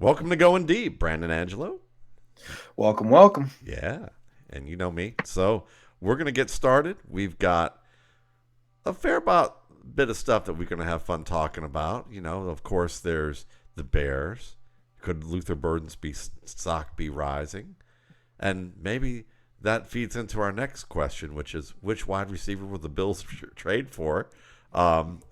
Welcome to Going Deep, Brandon Angelo. Welcome, welcome. Yeah, and you know me. So we're going to get started. We've got a fair bit of stuff that we're going to have fun talking about. Of course, there's the Bears. Could Luther Burden's stock be rising? And maybe that feeds into our next question, which is which wide receiver will the Bills trade for?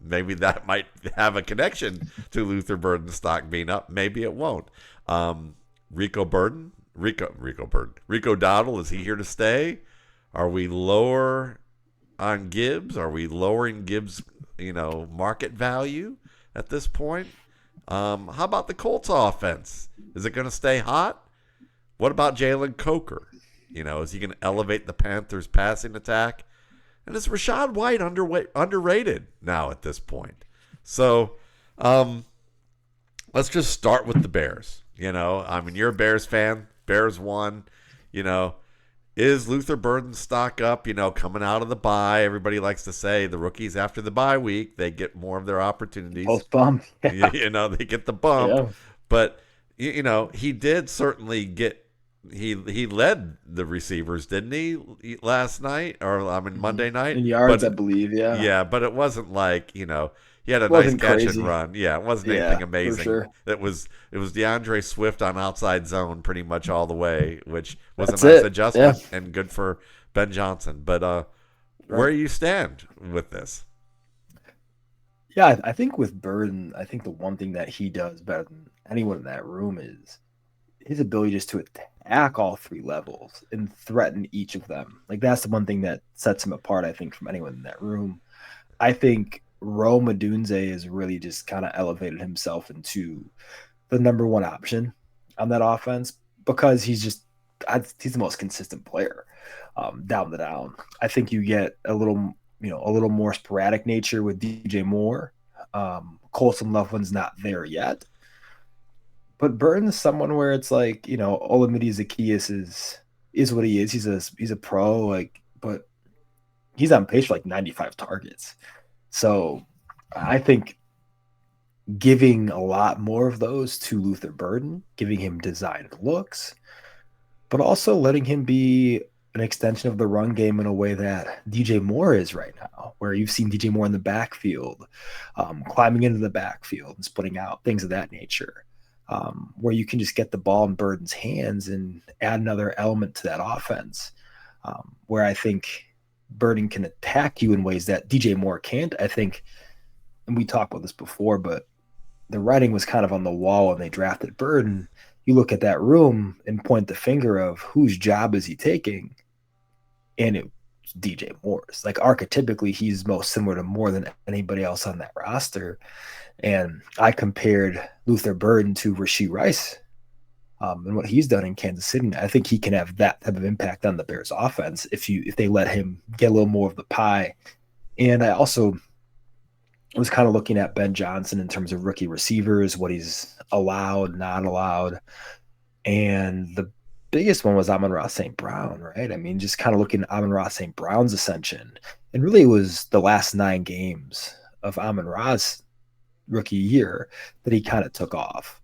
Maybe that might have a connection to Luther Burden's stock being up. Maybe it won't. Rico Dowdle, is he here to stay? Are we lower on Gibbs? Are we lowering Gibbs, market value at this point? How about the Colts offense? Is it going to stay hot? What about Jalen Coker? Is he going to elevate the Panthers' passing attack? And is Rashad White underrated now at this point? So let's just start with the Bears. You're a Bears fan. Bears won. Is Luther Burden's stock up? Coming out of the bye, everybody likes to say the rookies after the bye week, they get more of their opportunities. Post bump. Yeah. They get the bump. Yeah. But, he did certainly get. He led the receivers, didn't he, last night Monday night In yards, but, I believe. Yeah. Yeah, but it wasn't like he had a nice Wasn't catch crazy. and run. Yeah, it wasn't Yeah, anything for amazing. sure. It was DeAndre Swift on outside zone pretty much all the way, which was That's a nice it. adjustment Yeah. and good for Ben Johnson. But where Right. you stand with this? Yeah, I think with Burden, I think the one thing that he does better than anyone in that room is his ability just to attack all three levels and threaten each of them. Like that's the one thing that sets him apart, I think, from anyone in that room. I think Rome Odunze has really just kind of elevated himself into the number one option on that offense because he's the most consistent player down the down. I think you get a little more sporadic nature with DJ Moore. Colson Loveland's not there yet, but Burton's someone where it's like Olamide Zaccheaus is what he is. He's a pro, but he's on pace for like 95 targets. So I think giving a lot more of those to Luther Burden, giving him designed looks, but also letting him be an extension of the run game in a way that DJ Moore is right now, where you've seen DJ Moore in the backfield, climbing into the backfield and splitting out, things of that nature, where you can just get the ball in Burden's hands and add another element to that offense, where I think Burden can attack you in ways that DJ Moore can't. I think, and we talked about this before, but the writing was kind of on the wall when they drafted Burden. You look at that room and point the finger of whose job is he taking, and it's DJ Moore's. Like archetypically, he's most similar to Moore than anybody else on that roster. And I compared Luther Burden to Rashee Rice and what he's done in Kansas City. I think he can have that type of impact on the Bears offense if they let him get a little more of the pie. And I also was kind of looking at Ben Johnson in terms of rookie receivers, what he's allowed, not allowed. And the biggest one was Amon-Ra St. Brown, right? I mean, just kind of looking at Amon-Ra St. Brown's ascension. And really it was the last 9 games of Amon-Ra's rookie year that he kind of took off.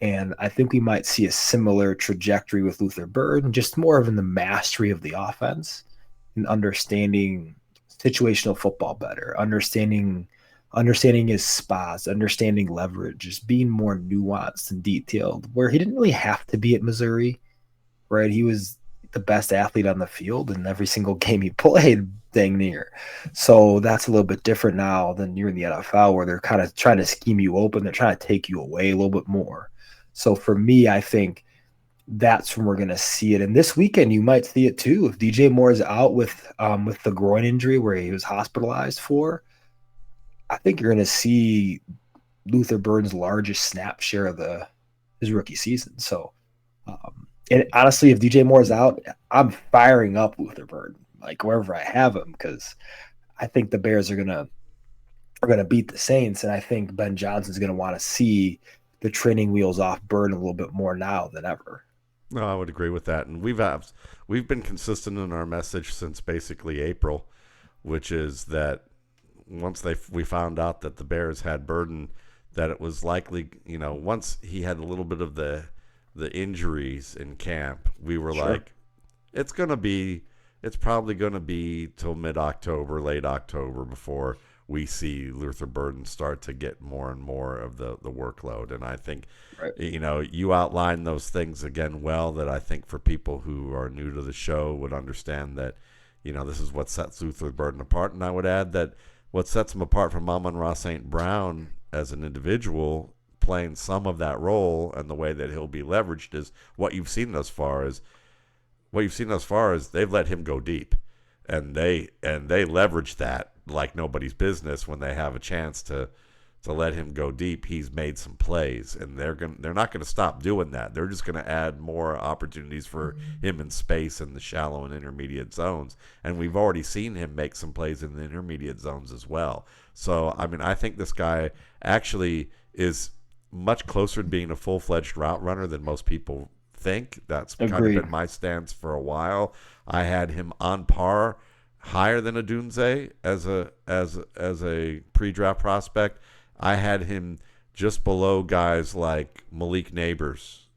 And I think we might see a similar trajectory with Luther Burden, just more of in the mastery of the offense and understanding situational football better, understanding his spots, understanding leverage, just being more nuanced and detailed, where he didn't really have to be at Missouri, right? He was the best athlete on the field in every single game he played, dang near. So that's a little bit different now than you're in the NFL, where they're kind of trying to scheme you open. They're trying to take you away a little bit more. So for me, I think that's when we're going to see it. And this weekend, you might see it too. If DJ Moore is out with the groin injury where he was hospitalized for, I think you're going to see Luther Burden's largest snap share of his rookie season. So, and honestly, if DJ Moore is out, I'm firing up Luther Burden, like wherever I have him, because I think the Bears are gonna beat the Saints, and I think Ben Johnson's gonna want to see the training wheels off Burden a little bit more now than ever. No, I would agree with that, and we've been consistent in our message since basically April, which is that once we found out that the Bears had Burden, that it was likely, once he had a little bit of the injuries in camp, we were like, it's probably going to be till mid-October, late October before we see Luther Burden start to get more and more of the workload. And I think, you outlined those things again well, that I think for people who are new to the show would understand that, this is what sets Luther Burden apart. And I would add that what sets him apart from Amon-Ra St. Brown as an individual playing some of that role, and the way that he'll be leveraged, is what you've seen thus far is they've let him go deep, and they leverage that like nobody's business. When they have a chance to let him go deep, he's made some plays, and they're not going to stop doing that. They're just going to add more opportunities for him in space in the shallow and intermediate zones, and we've already seen him make some plays in the intermediate zones as well. So I think this guy actually is much closer to being a full-fledged route runner than most people think. That's kind of been my stance for a while. I had him on par, higher than Odunze as a pre-draft prospect. I had him just below guys like Malik Neighbors.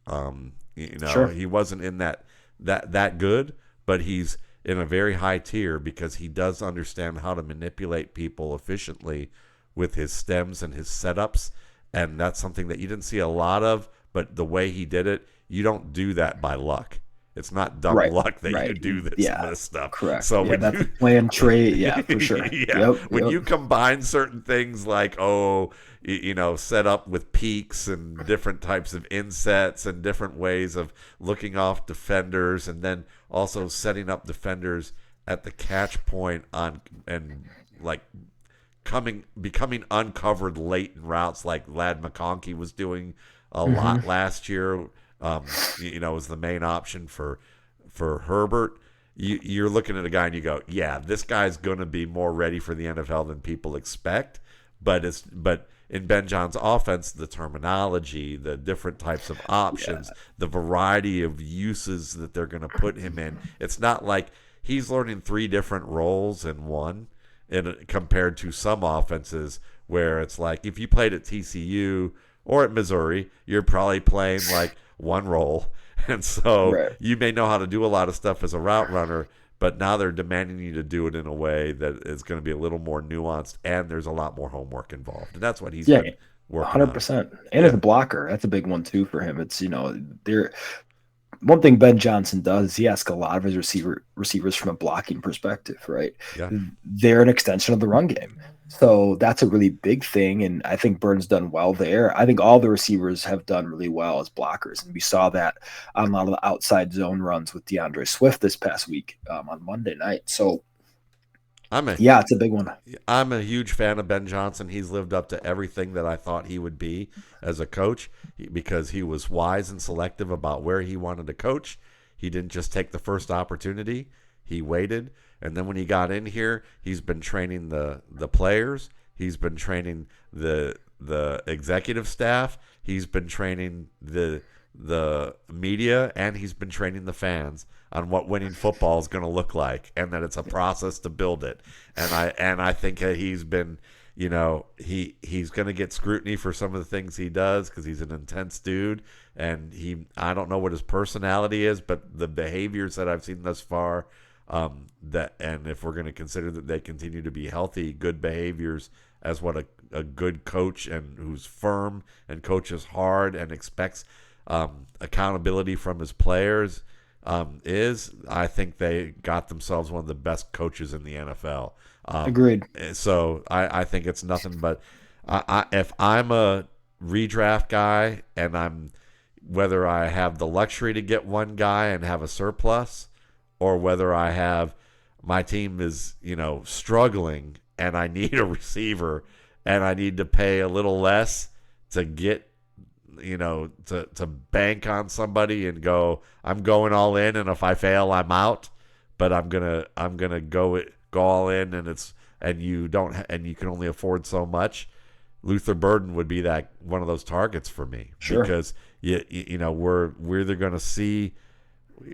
He wasn't in that good, but he's in a very high tier because he does understand how to manipulate people efficiently with his stems and his setups, and that's something that you didn't see a lot of. But the way he did it, you don't do that by luck. It's not dumb luck that you do some of this stuff. Correct. So that's a planned trade. Yeah, for sure. When you combine certain things like, set up with peaks and different types of insets and different ways of looking off defenders, and then also setting up defenders at the catch point becoming uncovered late in routes, like Ladd McConkey was doing a lot last year. Was the main option for Herbert. You're looking at a guy and you go, yeah, this guy's going to be more ready for the NFL than people expect. But in Ben John's offense, the terminology, the different types of options, the variety of uses that they're going to put him in, it's not like he's learning 3 different roles in one, compared to some offenses where it's like, if you played at TCU or at Missouri, you're probably playing like one role. And so you may know how to do a lot of stuff as a route runner, but now they're demanding you to do it in a way that is going to be a little more nuanced, and there's a lot more homework involved. And that's what he's been working 100%. And as a blocker, that's a big one too for him. It's, one thing Ben Johnson does is he asks a lot of his receivers from a blocking perspective, right? Yeah. They're an extension of the run game. So that's a really big thing, and I think Burden's done well there. I think all the receivers have done really well as blockers, and we saw that on a lot of the outside zone runs with DeAndre Swift this past week on Monday night. So it's a big one. I'm a huge fan of Ben Johnson. He's lived up to everything that I thought he would be as a coach, because he was wise and selective about where he wanted to coach. He didn't just take the first opportunity. He waited. And then when he got in here, he's been training the players. He's been training the executive staff. He's been training the media, and he's been training the fans on what winning football is going to look like, and that it's a process to build it. And I think that he's been, he's going to get scrutiny for some of the things he does because he's an intense dude, and I don't know what his personality is, but the behaviors that I've seen thus far, and if we're going to consider that they continue to be healthy, good behaviors as what a good coach, and who's firm and coaches hard and expects accountability from his players is, I think they got themselves one of the best coaches in the NFL. Agreed. So I think it's nothing but if I'm a redraft guy, and whether I have the luxury to get one guy and have a surplus, or whether I have my team is struggling and I need a receiver and I need to pay a little less to get to bank on somebody and go, I'm going all in, and if I fail, I'm out. But I'm gonna go all in, and you can only afford so much. Luther Burden would be that one of those targets for me, because we're either gonna see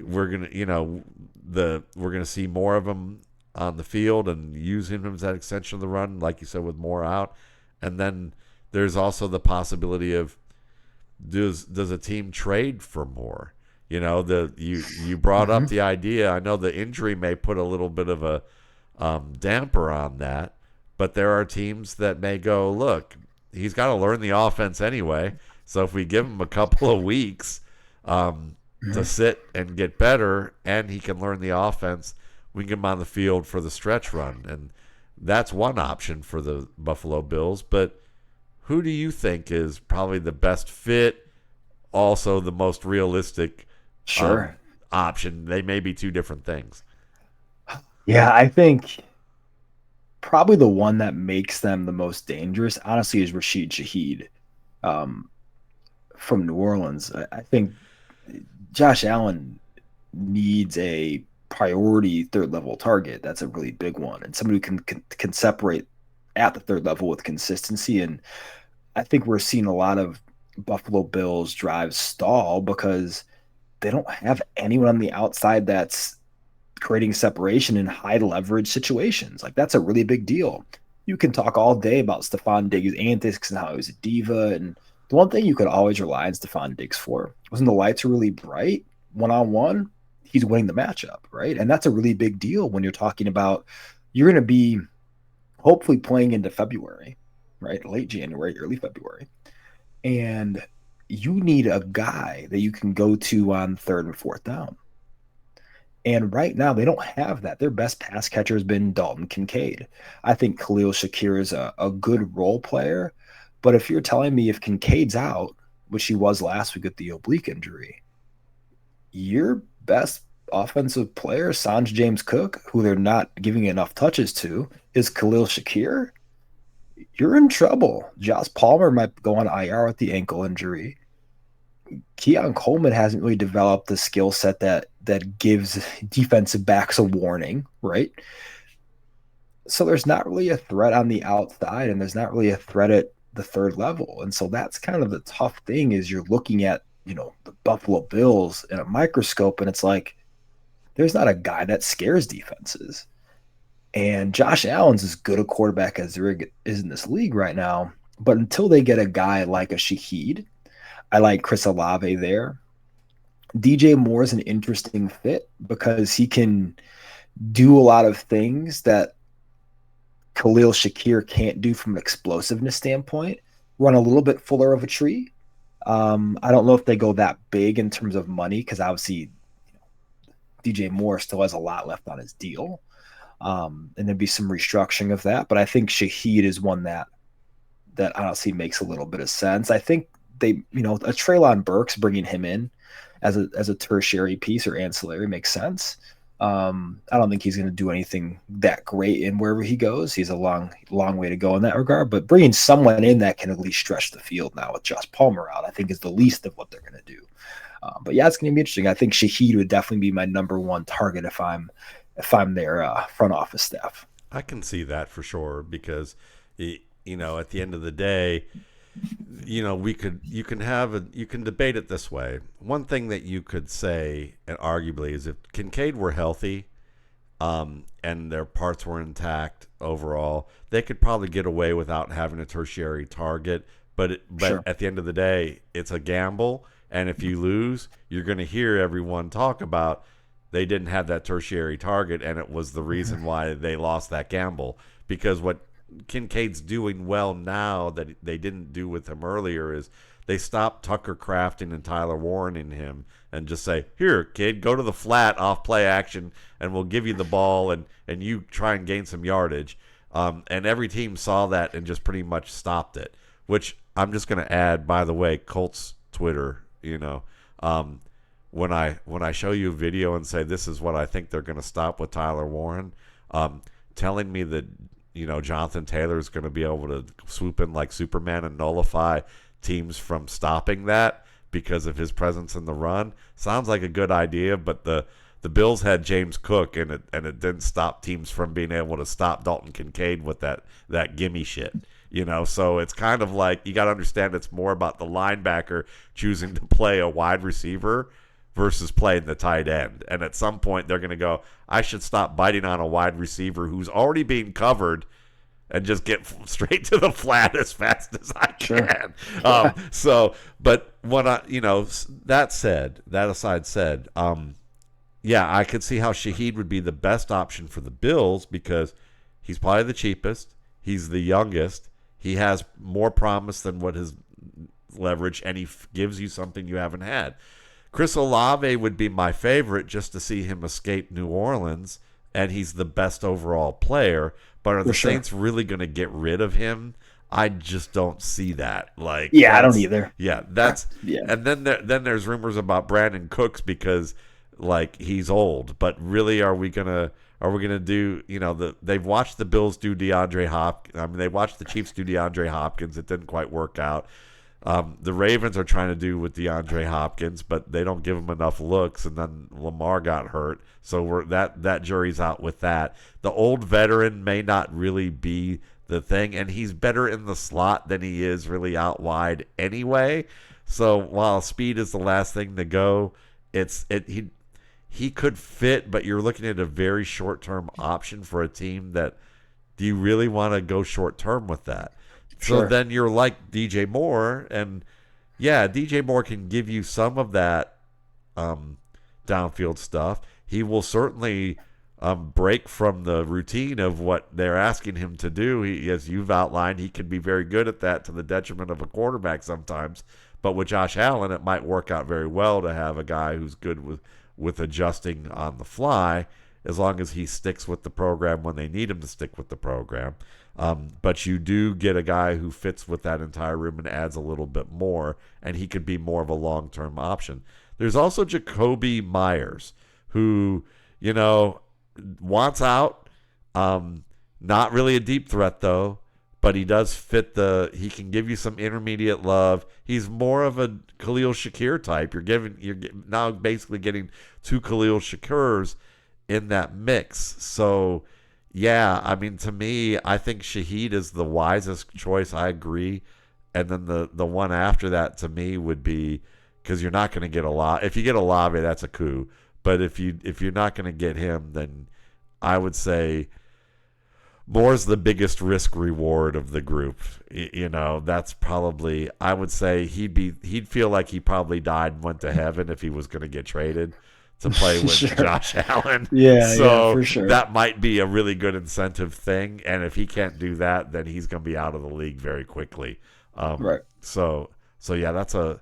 we're gonna see more of him on the field and use him as that extension of the run, like you said, with more out, and then there's also the possibility of does a team trade for more? You brought up the idea. I know the injury may put a little bit of a damper on that, but there are teams that may go, look, he's got to learn the offense anyway. So if we give him a couple of weeks to sit and get better, and he can learn the offense, we can get him on the field for the stretch run. And that's one option for the Buffalo Bills. But who do you think is probably the best fit, also the most realistic option? They may be two different things. Yeah, I think probably the one that makes them the most dangerous, honestly, is Rashid Shaheed from New Orleans. I think Josh Allen needs a priority third level target. That's a really big one, and somebody who can separate at the third level with consistency. And I think we're seeing a lot of Buffalo Bills drives stall because they don't have anyone on the outside that's creating separation in high leverage situations. Like, that's a really big deal. You can talk all day about Stephon Diggs' antics and how he was a diva. And the one thing you could always rely on Stephon Diggs for was when the lights are really bright, one-on-one, he's winning the matchup, right? And that's a really big deal when you're talking about you're going to be hopefully playing into February, right? Late January, early February. And you need a guy that you can go to on third and fourth down. And right now, they don't have that. Their best pass catcher has been Dalton Kincaid. I think Khalil Shakir is a good role player. But if you're telling me if Kincaid's out, which he was last week with the oblique injury, your best offensive player, Sanj James Cook, who they're not giving enough touches to, is Khalil Shakir, you're in trouble. Josh Palmer might go on IR with the ankle injury. Keon Coleman hasn't really developed the skill set that gives defensive backs a warning, right? So there's not really a threat on the outside, and there's not really a threat at the third level. And so that's kind of the tough thing, is you're looking at, the Buffalo Bills in a microscope, and it's like, there's not a guy that scares defenses. And Josh Allen's as good a quarterback as there is in this league right now. But until they get a guy like a Shaheed, I like Chris Olave there. DJ Moore is an interesting fit because he can do a lot of things that Khalil Shakir can't do from an explosiveness standpoint. Run a little bit fuller of a tree. I don't know if they go that big in terms of money, because obviously DJ Moore still has a lot left on his deal. And there'd be some restructuring of that. But I think Shaheed is one that honestly makes a little bit of sense. I think a Treylon Burks, bringing him in as a tertiary piece or ancillary makes sense. I don't think he's going to do anything that great in wherever he goes. He's a long way to go in that regard. But bringing someone in that can at least stretch the field now with Josh Palmer out, I think, is the least of what they're going to do. But yeah, it's going to be interesting. I think Shaheed would definitely be my number one target if I'm their front office staff. I can see that for sure, because at the end of the day, you can debate it this way. One thing that you could say, and arguably, is if Kincaid were healthy, and their parts were intact overall, they could probably get away without having a tertiary target. But Sure. At the end of the day, it's a gamble, and if you lose, you're going to hear everyone talk about they didn't have that tertiary target, and it was the reason why they lost that gamble. Because what Kincaid's doing well now that they didn't do with him earlier is they stopped Tucker Crafton and Tyler Warren in him and just say, here, kid, go to the flat off play action, and we'll give you the ball, and you try and gain some yardage. And every team saw that and just pretty much stopped it, which I'm just going to add, by the way, Colts Twitter, when I show you a video and say this is what I think they're going to stop with Tyler Warren, telling me that Jonathan Taylor is going to be able to swoop in like Superman and nullify teams from stopping that because of his presence in the run sounds like a good idea. But the Bills had James Cook, and it didn't stop teams from being able to stop Dalton Kincaid with that gimme shit. So it's kind of like, you got to understand, it's more about the linebacker choosing to play a wide receiver versus playing the tight end. And at some point, they're going to go, I should stop biting on a wide receiver who's already being covered and just get straight to the flat as fast as I Sure. can. But when that aside said, yeah, I could see how Shaheed would be the best option for the Bills because he's probably the cheapest. He's the youngest. He has more promise than what his leverage, and he gives you something you haven't had. Chris Olave would be my favorite just to see him escape New Orleans, and he's the best overall player. But are the Saints really going to get rid of him? I just don't see that. I don't either. Yeah, And then there's rumors about Brandon Cooks because he's old. But really, are we gonna do? They've watched the Bills do DeAndre Hopkins. I mean, they watched the Chiefs do DeAndre Hopkins. It didn't quite work out. The Ravens are trying to do with DeAndre Hopkins, but they don't give him enough looks, and then Lamar got hurt, so that jury's out with that. The old veteran may not really be the thing, and he's better in the slot than he is really out wide anyway. So while speed is the last thing to go, he could fit, but you're looking at a very short-term option for a team that do you really want to go short-term with that? So then you're like DJ Moore, and yeah, DJ Moore can give you some of that downfield stuff. He will certainly break from the routine of what they're asking him to do. As you've outlined, he can be very good at that to the detriment of a quarterback sometimes. But with Josh Allen, it might work out very well to have a guy who's good with adjusting on the fly, as long as he sticks with the program when they need him to stick with the program. But you do get a guy who fits with that entire room and adds a little bit more, and he could be more of a long-term option. There's also Jacoby Myers, who, wants out. Not really a deep threat, though, but he does fit he can give you some intermediate love. He's more of a Khalil Shakir type. You're now basically getting two Khalil Shakirs in that mix. So, yeah, I mean, to me, I think Shaheed is the wisest choice. I agree. And then the one after that, to me, would be, because you're not going to get a lot. If you get Olave, that's a coup. But if you're not going to get him, then I would say Moore's the biggest risk reward of the group. That's probably, I would say he'd feel like he probably died and went to heaven if he was going to get traded to play with Josh Allen. So for sure. That might be a really good incentive thing. And if he can't do that, then he's going to be out of the league very quickly. Right. So yeah, that's a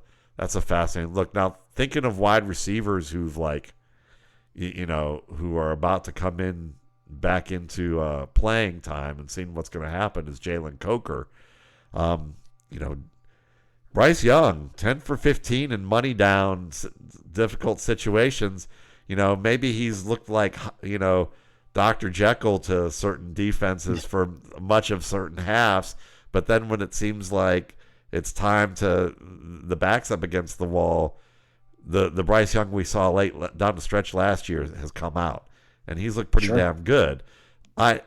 fascinating look. Now, thinking of wide receivers who've who are about to come in back into playing time and seeing what's going to happen is Jalen Coker. Bryce Young, 10 for 15 and money down, difficult situations. Maybe he's looked like, Dr. Jekyll to certain defenses for much of certain halves. But then when it seems like it's time the back's up against the wall, the Bryce Young we saw late down the stretch last year has come out. And he's looked pretty damn good. I'd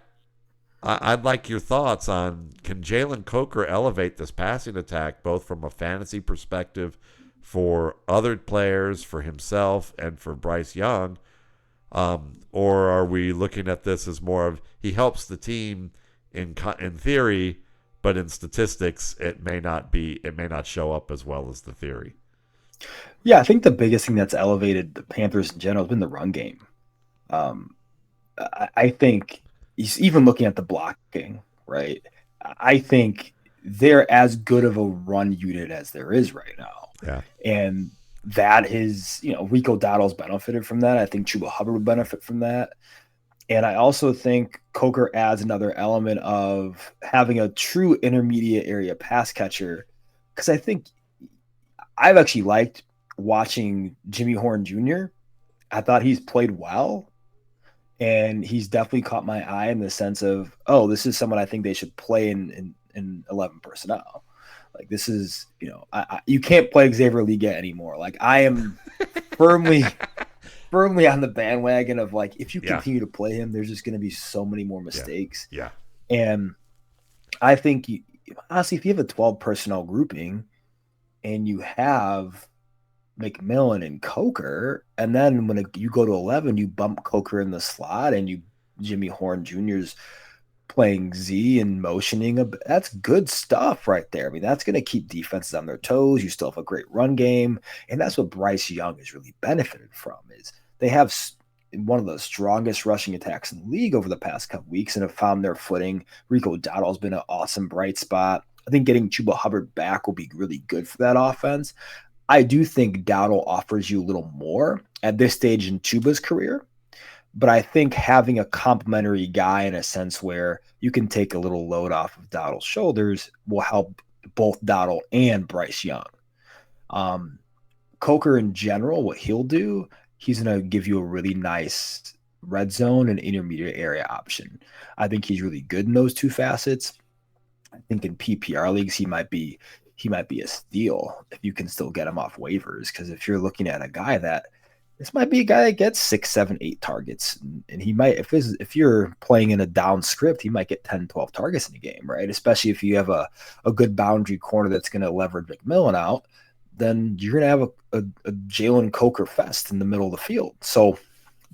like your thoughts on, can Jalen Coker elevate this passing attack both from a fantasy perspective for other players, for himself, and for Bryce Young? Or are we looking at this as more of he helps the team in theory, but in statistics it may not show up as well as the theory? Yeah, I think the biggest thing that's elevated the Panthers in general has been the run game. I think even looking at the blocking, right? I think they're as good of a run unit as there is right now. Yeah. And that is, Rico Dowdle's benefited from that. I think Chuba Hubbard would benefit from that. And I also think Coker adds another element of having a true intermediate area pass catcher. Because I think I've actually liked watching Jimmy Horn Jr. I thought he's played well. And he's definitely caught my eye in the sense of, this is someone I think they should play in 11 personnel. Like, this is, you can't play Xavier Liga anymore. Like, I am firmly on the bandwagon of, like, if you continue to play him, there's just going to be so many more mistakes. Yeah. And I think, honestly, if you have a 12 personnel grouping and you have McMillan and Coker, and then when you go to 11, you bump Coker in the slot and Jimmy Horn Jr.'s playing Z and motioning that's good stuff right there. I mean, that's going to keep defenses on their toes. You still have a great run game, and that's what Bryce Young has really benefited from. Is they have one of the strongest rushing attacks in the league over the past couple weeks and have found their footing. Rico Dowdle has been an awesome bright spot. I think getting Chuba Hubbard back will be really good for that offense. I do think Dowdle offers you a little more at this stage in Chuba's career, but I think having a complimentary guy in a sense where you can take a little load off of Dowdle's shoulders will help both Dowdle and Bryce Young. Coker in general, what he'll do, he's going to give you a really nice red zone and intermediate area option. I think he's really good in those two facets. I think in PPR leagues, he might be a steal if you can still get him off waivers. Because if you're looking at a guy this might be a guy that gets 6, 7, 8 targets, and he might, if you're playing in a down script, he might get 10, 12 targets in a game, right? Especially if you have a good boundary corner that's going to leverage McMillan out, then you're going to have a Jalen Coker fest in the middle of the field. So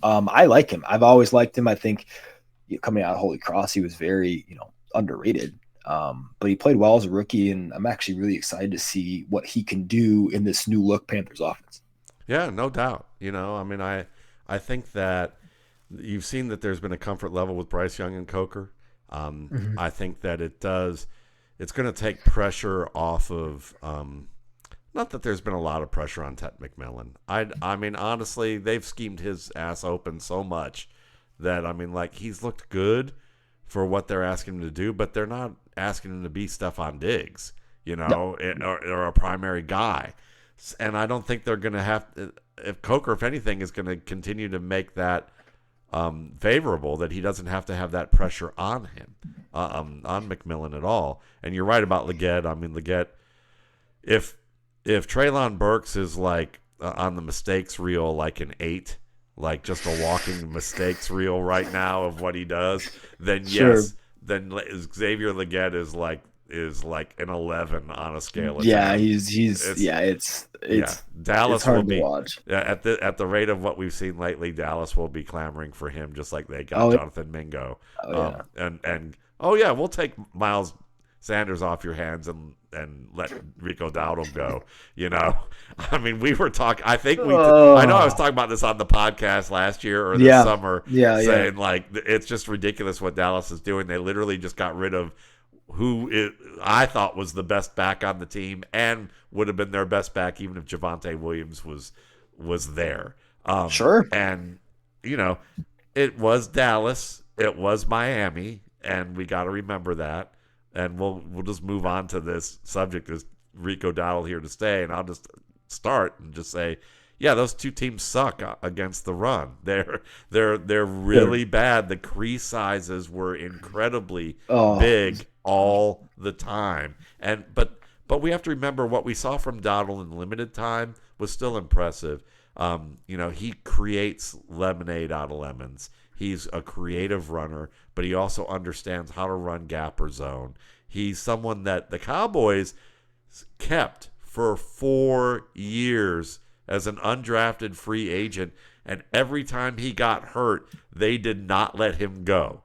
I like him. I've always liked him. I think coming out of Holy Cross, he was very underrated. But he played well as a rookie, and I'm actually really excited to see what he can do in this new look Panthers offense. Yeah, no doubt. I mean, I think that you've seen that there's been a comfort level with Bryce Young and Coker. I think that it's going to take pressure off of, not that there's been a lot of pressure on Ted McMillan. I mean, honestly, they've schemed his ass open so much that, I mean, like, he's looked good for what they're asking him to do, but they're not asking him to be Stephon Diggs, No. or a primary guy. And I don't think they're going to have if Coker, if anything, is going to continue to make that favorable, that he doesn't have to have that pressure on him, on McMillan at all. And you're right about Leggett. I mean, Leggett, if Treylon Burks is like on the mistakes reel, like an 8, like just a walking mistakes reel right now of what he does, then yes, then Xavier Leggett is like an 11 on a scale of 10. It's Dallas it's hard will be to watch. at the rate of what we've seen lately. Dallas will be clamoring for him, just like they got Jonathan Mingo. We'll take Miles Sanders off your hands and let Rico Dowdle go. I mean, we were talking. I think I know I was talking about this on the podcast last year or this summer. Saying like it's just ridiculous what Dallas is doing. They literally just got rid of I thought was the best back on the team and would have been their best back even if Javonte Williams was there. And it was Dallas, it was Miami, and we got to remember that. And we'll just move on to this subject. Is Rico Dowdle here to stay? And I'll just start and just say, yeah, those two teams suck against the run. They're really bad. The crease sizes were incredibly big all the time. But we have to remember what we saw from Dowdle in limited time was still impressive. He creates lemonade out of lemons. He's a creative runner, but he also understands how to run gap or zone. He's someone that the Cowboys kept for 4 years as an undrafted free agent, and every time he got hurt, they did not let him go.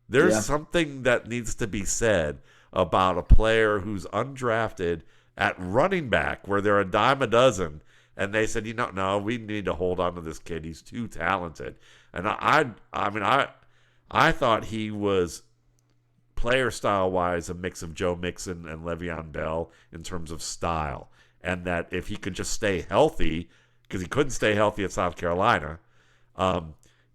There's something that needs to be said about a player who's undrafted at running back, where they're a dime a dozen, and they said, no, we need to hold on to this kid. He's too talented. And I thought he was, player style-wise, a mix of Joe Mixon and Le'Veon Bell in terms of style. And that if he could just stay healthy, because he couldn't stay healthy at South Carolina, if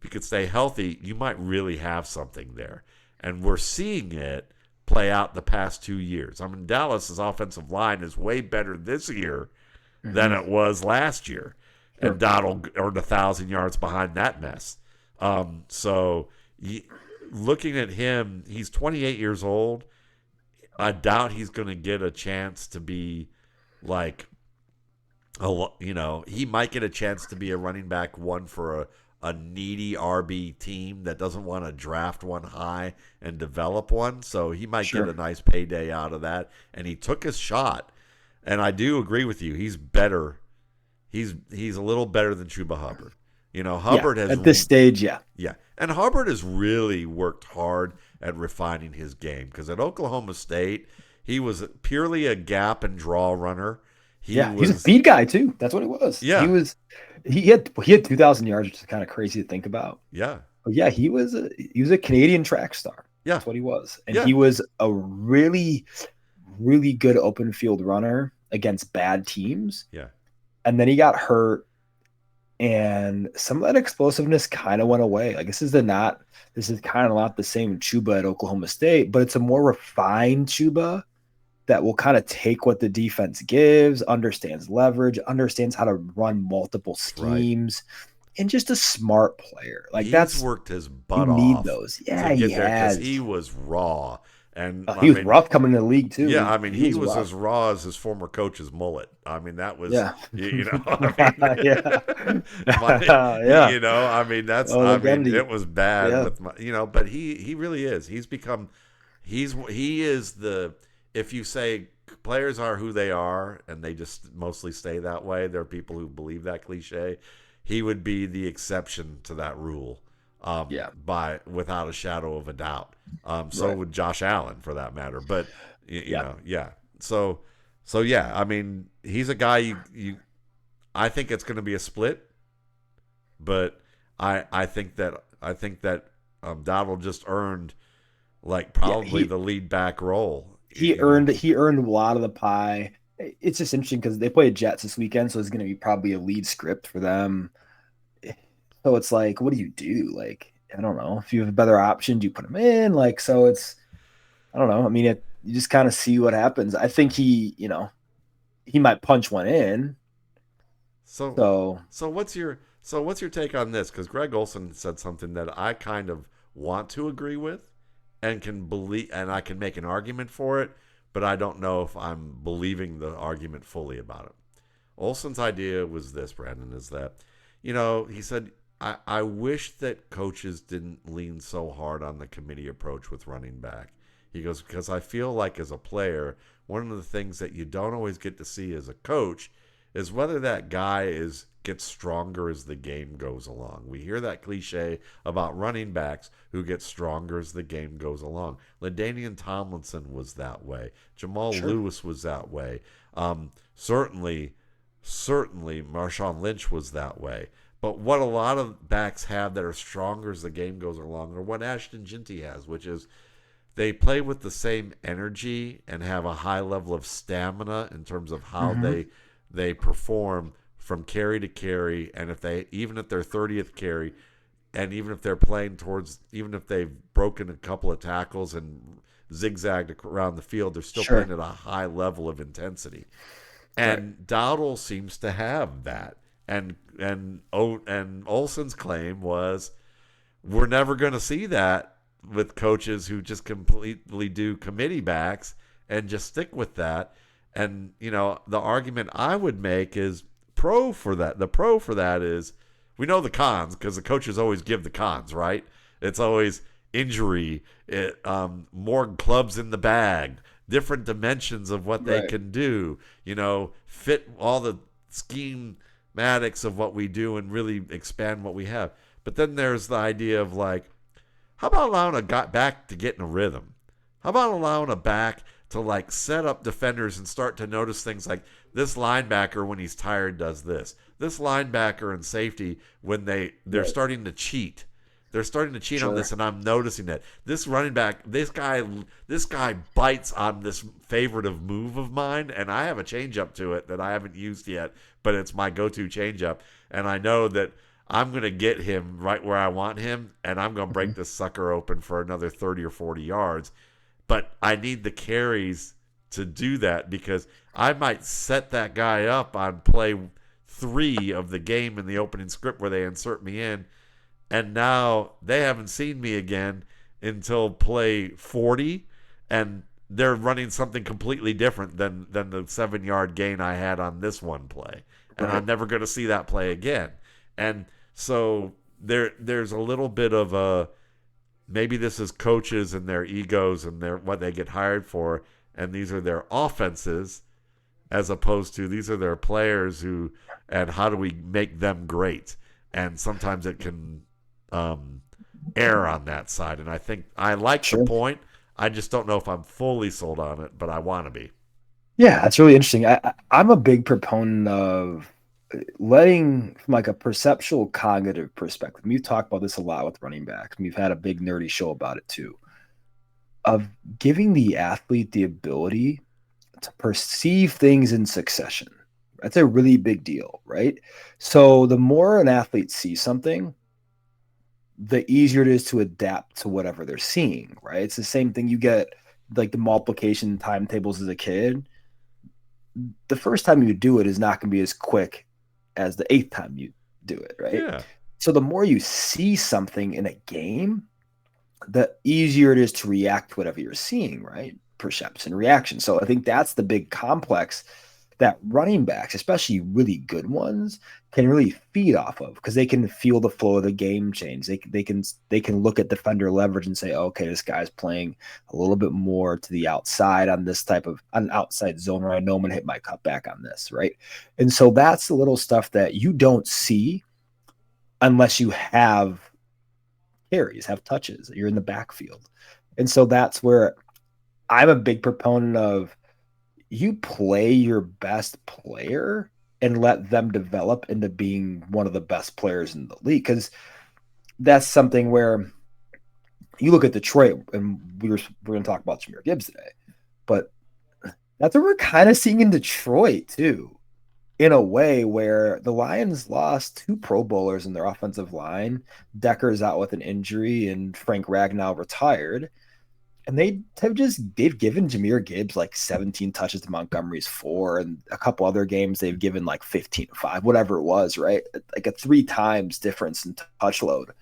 he could stay healthy, you might really have something there. And we're seeing it play out the past 2 years. I mean, Dallas's offensive line is way better this year than it was last year. Sure. And Dowdle earned 1,000 yards behind that mess. Looking at him, he's 28 years old. I doubt he's going to get a chance to be like, he might get a chance to be a running back one for a needy RB team that doesn't want to draft one high and develop one. So he might get a nice payday out of that. And he took his shot. And I do agree with you. He's better. He's a little better than Chuba Hubbard. Hubbard has at this stage, yeah. Yeah, and Hubbard has really worked hard at refining his game because at Oklahoma State, he was purely a gap and draw runner. He He's a was, speed guy too. That's what it was. yeah, He had 2,000 yards, which is kind of crazy to think about. yeah, But yeah, he was a Canadian track star. yeah, That's what he was, and yeah, he was a really, really good open field runner against bad teams. yeah. And then he got hurt, and some of that explosiveness kind of went away. Like this is kind of not the same Chuba at Oklahoma State, but it's a more refined Chuba that will kind of take what the defense gives, understands leverage, understands how to run multiple schemes, and just a smart player. Like He's worked his butt you off. need those. Yeah, he has. He was raw, and He was rough coming in the league too. Yeah, he was as raw as his former coach's mullet. That was yeah. yeah. It was bad with but he really is. He is the, if you say players are who they are and they just mostly stay that way, there are people who believe that cliche. He would be the exception to that rule. Without a shadow of a doubt. So would Josh Allen for that matter. But you know. So he's a guy I think it's going to be a split, but I think that Dowdle just earned the lead back role. He earned a lot of the pie. It's just interesting because they play Jets this weekend, so it's going to be probably a lead script for them. So it's like, what do you do? Like, I don't know. If you have a better option, do you put him in? Like, so it's, I don't know. You just kind of see what happens. I think he might punch one in. So what's your take on this? Because Greg Olson said something that I kind of want to agree with, and can believe, and I can make an argument for it, but I don't know if I'm believing the argument fully about it. Olson's idea was this, Brandon, is that, he said, I wish that coaches didn't lean so hard on the committee approach with running back. He goes, because I feel like as a player, one of the things that you don't always get to see as a coach is whether that guy gets stronger as the game goes along. We hear that cliche about running backs who get stronger as the game goes along. LaDainian Tomlinson was that way. Jamal Lewis was that way. Certainly Marshawn Lynch was that way. But what a lot of backs have that are stronger as the game goes along are what Ashton Ginty has, which is they play with the same energy and have a high level of stamina in terms of how they perform from carry to carry. And even if they're 30th carry, and even if they're playing even if they've broken a couple of tackles and zigzagged around the field, they're still playing at a high level of intensity. And Dowdle seems to have that. And Olson's claim was, we're never going to see that with coaches who just completely do committee backs and just stick with that. And, the argument I would make is pro for that. The pro for that is, we know the cons because the coaches always give the cons, right? It's always injury, more clubs in the bag, different dimensions of what they can do, fit all the schematics of what we do and really expand what we have. But then there's the idea of how about allowing a back to get in a rhythm? How about allowing a back to set up defenders and start to notice things like this linebacker when he's tired does this. This linebacker and safety when they're starting to cheat. They're starting to cheat on this, and I'm noticing that. This running back, this guy bites on this favoritive move of mine, and I have a changeup to it that I haven't used yet, but it's my go-to changeup, and I know that I'm going to get him right where I want him, and I'm going to break this sucker open for another 30 or 40 yards. But I need the carries to do that because I might set that guy up on play 3 of the game in the opening script where they insert me in, and now they haven't seen me again until play 40, and they're running something completely different than the 7-yard gain I had on this one play. And I'm never going to see that play again. And so there's a little bit of a, maybe this is coaches and their egos and what they get hired for, and these are their offenses as opposed to these are their players and how do we make them great? and sometimes it can err on that side. And I think I like the Sure. point. I just don't know if I'm fully sold on it, but I want to be. Yeah, that's really interesting. I'm a big proponent of letting, from like a perceptual cognitive perspective. We've talked about this a lot with running backs. We've had a big nerdy show about it too. Of giving the athlete the ability to perceive things in succession. That's a really big deal, right? So the more an athlete sees something, the easier it is to adapt to whatever they're seeing, right? It's the same thing you get like the multiplication timetables as a kid. The first time you do it is not going to be as quick as the eighth time you do it, right? Yeah. So the more you see something in a game, the easier it is to react to whatever you're seeing, right? Perception, reaction. So I think that's the big complex that running backs, especially really good ones, can really feed off of because they can feel the flow of the game change. They can look at defender leverage and say, oh, okay, this guy's playing a little bit more to the outside on this type of an outside zone where I know I'm gonna hit my cutback on this, right? And so that's the little stuff that you don't see unless you have carries, have touches, you're in the backfield. And so that's where I'm a big proponent of you play your best player and let them develop into being one of the best players in the league. Because that's something where you look at Detroit, and we're going to talk about Jahmyr Gibbs today, but that's what we're kind of seeing in Detroit too, in a way where the Lions lost two Pro Bowlers in their offensive line. Decker's out with an injury, and Frank Ragnow retired. And they've given Jahmyr Gibbs like 17 touches to Montgomery's 4, and a couple other games they've given like 15-5, whatever it was, right? Like a 3 times difference in touch load.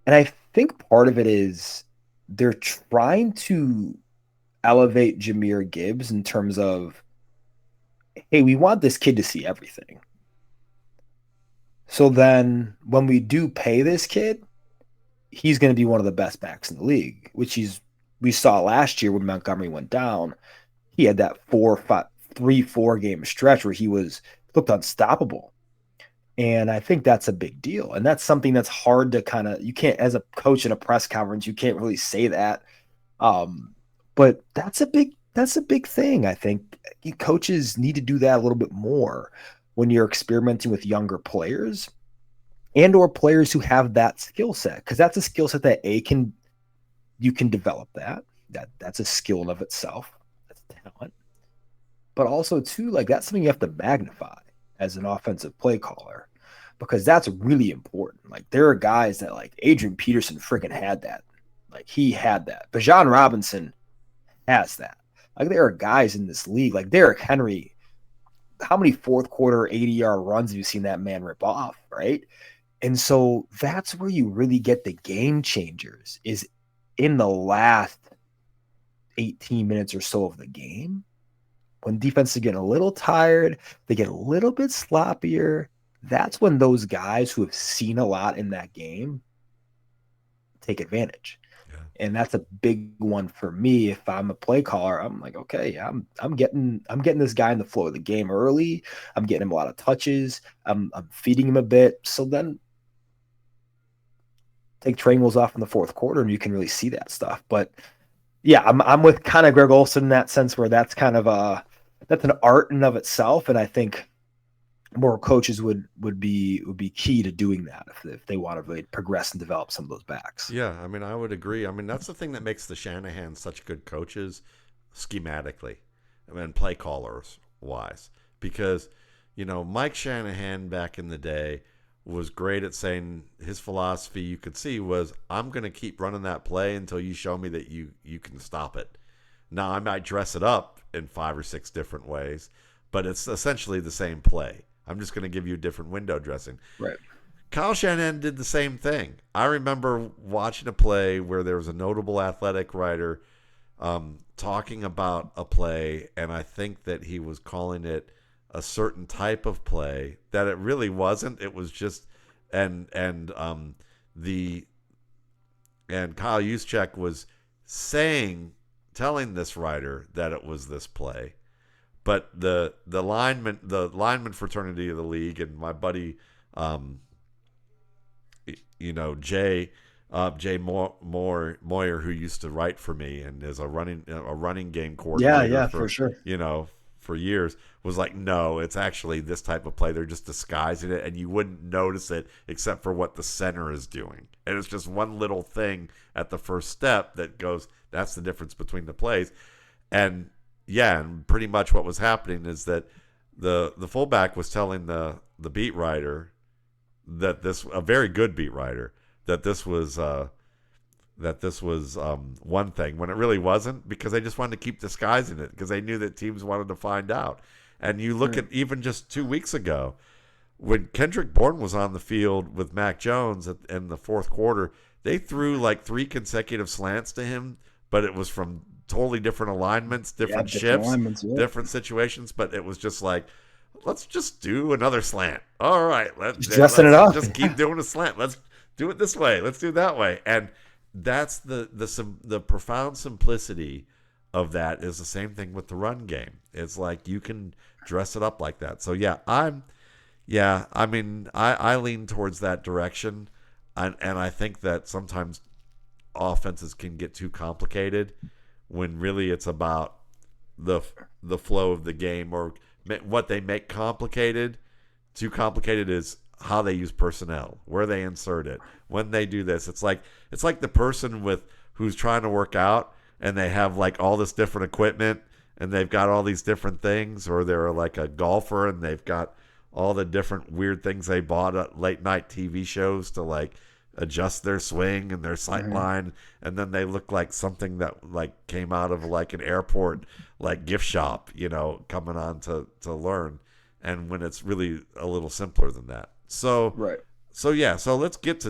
And I think part of it is they're trying to elevate Jahmyr Gibbs in terms of, hey, we want this kid to see everything. So then when we do pay this kid, he's going to be one of the best backs in the league, which we saw last year when Montgomery went down. He had that 3-4 game stretch where he looked unstoppable. And I think that's a big deal. And that's something that's hard to you can't, as a coach in a press conference, you can't really say that. But that's a big thing. I think coaches need to do that a little bit more when you're experimenting with younger players and or players who have that skill set, because that's a skill set that you can develop that's a skill in of itself. That's talent. But also too, like that's something you have to magnify as an offensive play caller, because that's really important. Like there are guys that like Adrian Peterson freaking had that. Like he had that. Bijan Robinson has that. Like there are guys in this league, like Derrick Henry. How many fourth quarter 80-yard runs have you seen that man rip off, right? And so that's where you really get the game changers, is in the last 18 minutes or so of the game. When defense is getting a little tired, they get a little bit sloppier. That's when those guys who have seen a lot in that game take advantage. Yeah. And that's a big one for me. If I'm a play caller, I'm like, okay, I'm getting this guy in the flow of the game early. I'm getting him a lot of touches. I'm feeding him a bit. So then take training wheels off in the fourth quarter and you can really see that stuff. But yeah, I'm with kind of Greg Olsen in that sense, where that's kind of that's an art in of itself. And I think more coaches would be key to doing that if they want to really progress and develop some of those backs. Yeah, I mean, I would agree. I mean, that's the thing that makes the Shanahan such good coaches schematically, play callers wise, because Mike Shanahan back in the day was great at saying his philosophy, you could see, was I'm going to keep running that play until you show me that you can stop it. Now, I might dress it up in 5 or 6 different ways, but it's essentially the same play. I'm just going to give you a different window dressing. Right. Kyle Shanahan did the same thing. I remember watching a play where there was a notable athletic writer talking about a play, and I think that he was calling it a certain type of play that it really wasn't. It was just and Kyle Juszczyk was telling this writer that it was this play, but the lineman fraternity of the league and my buddy Um, Jay Moyer, who used to write for me and is a running game Yeah, coordinator yeah, for for sure. for years, was like, no, it's actually this type of play. They're just disguising it, and you wouldn't notice it except for what the center is doing. And it's just one little thing at the first step that goes. That's the difference between the plays. And yeah, and pretty much what was happening is that the fullback was telling the beat writer that this a very good beat writer that this was one thing when it really wasn't, because they just wanted to keep disguising it because they knew that teams wanted to find out. And you look Right. at even just 2 weeks ago when Kendrick Bourne was on the field with Mac Jones in the fourth quarter, they threw like 3 consecutive slants to him, but it was from totally different alignments, Yeah, different different shifts, alignments. Yeah, different situations. But it was just like, let's just do another slant. All right, just dressing it let's up. just keep doing a slant. Let's do it this way. Let's do it that way. And that's the profound simplicity of that is the same thing with the run game. It's like you can dress it up like that. So I mean, I lean towards that direction, and I think that sometimes offenses can get too complicated when really it's about the the flow of the game, or what they make complicated. Too complicated is how they use personnel, where they insert it, when they do this. It's like the person with who's trying to work out and they have like all this different equipment and they've got all these different things, or they're like a golfer and they've got all the different weird things they bought at late night TV shows to like adjust their swing and their sight Mhm. line, and then they look like something that like came out of like an airport like gift shop, coming on to learn, and when it's really a little simpler than that. So Right. so let's get to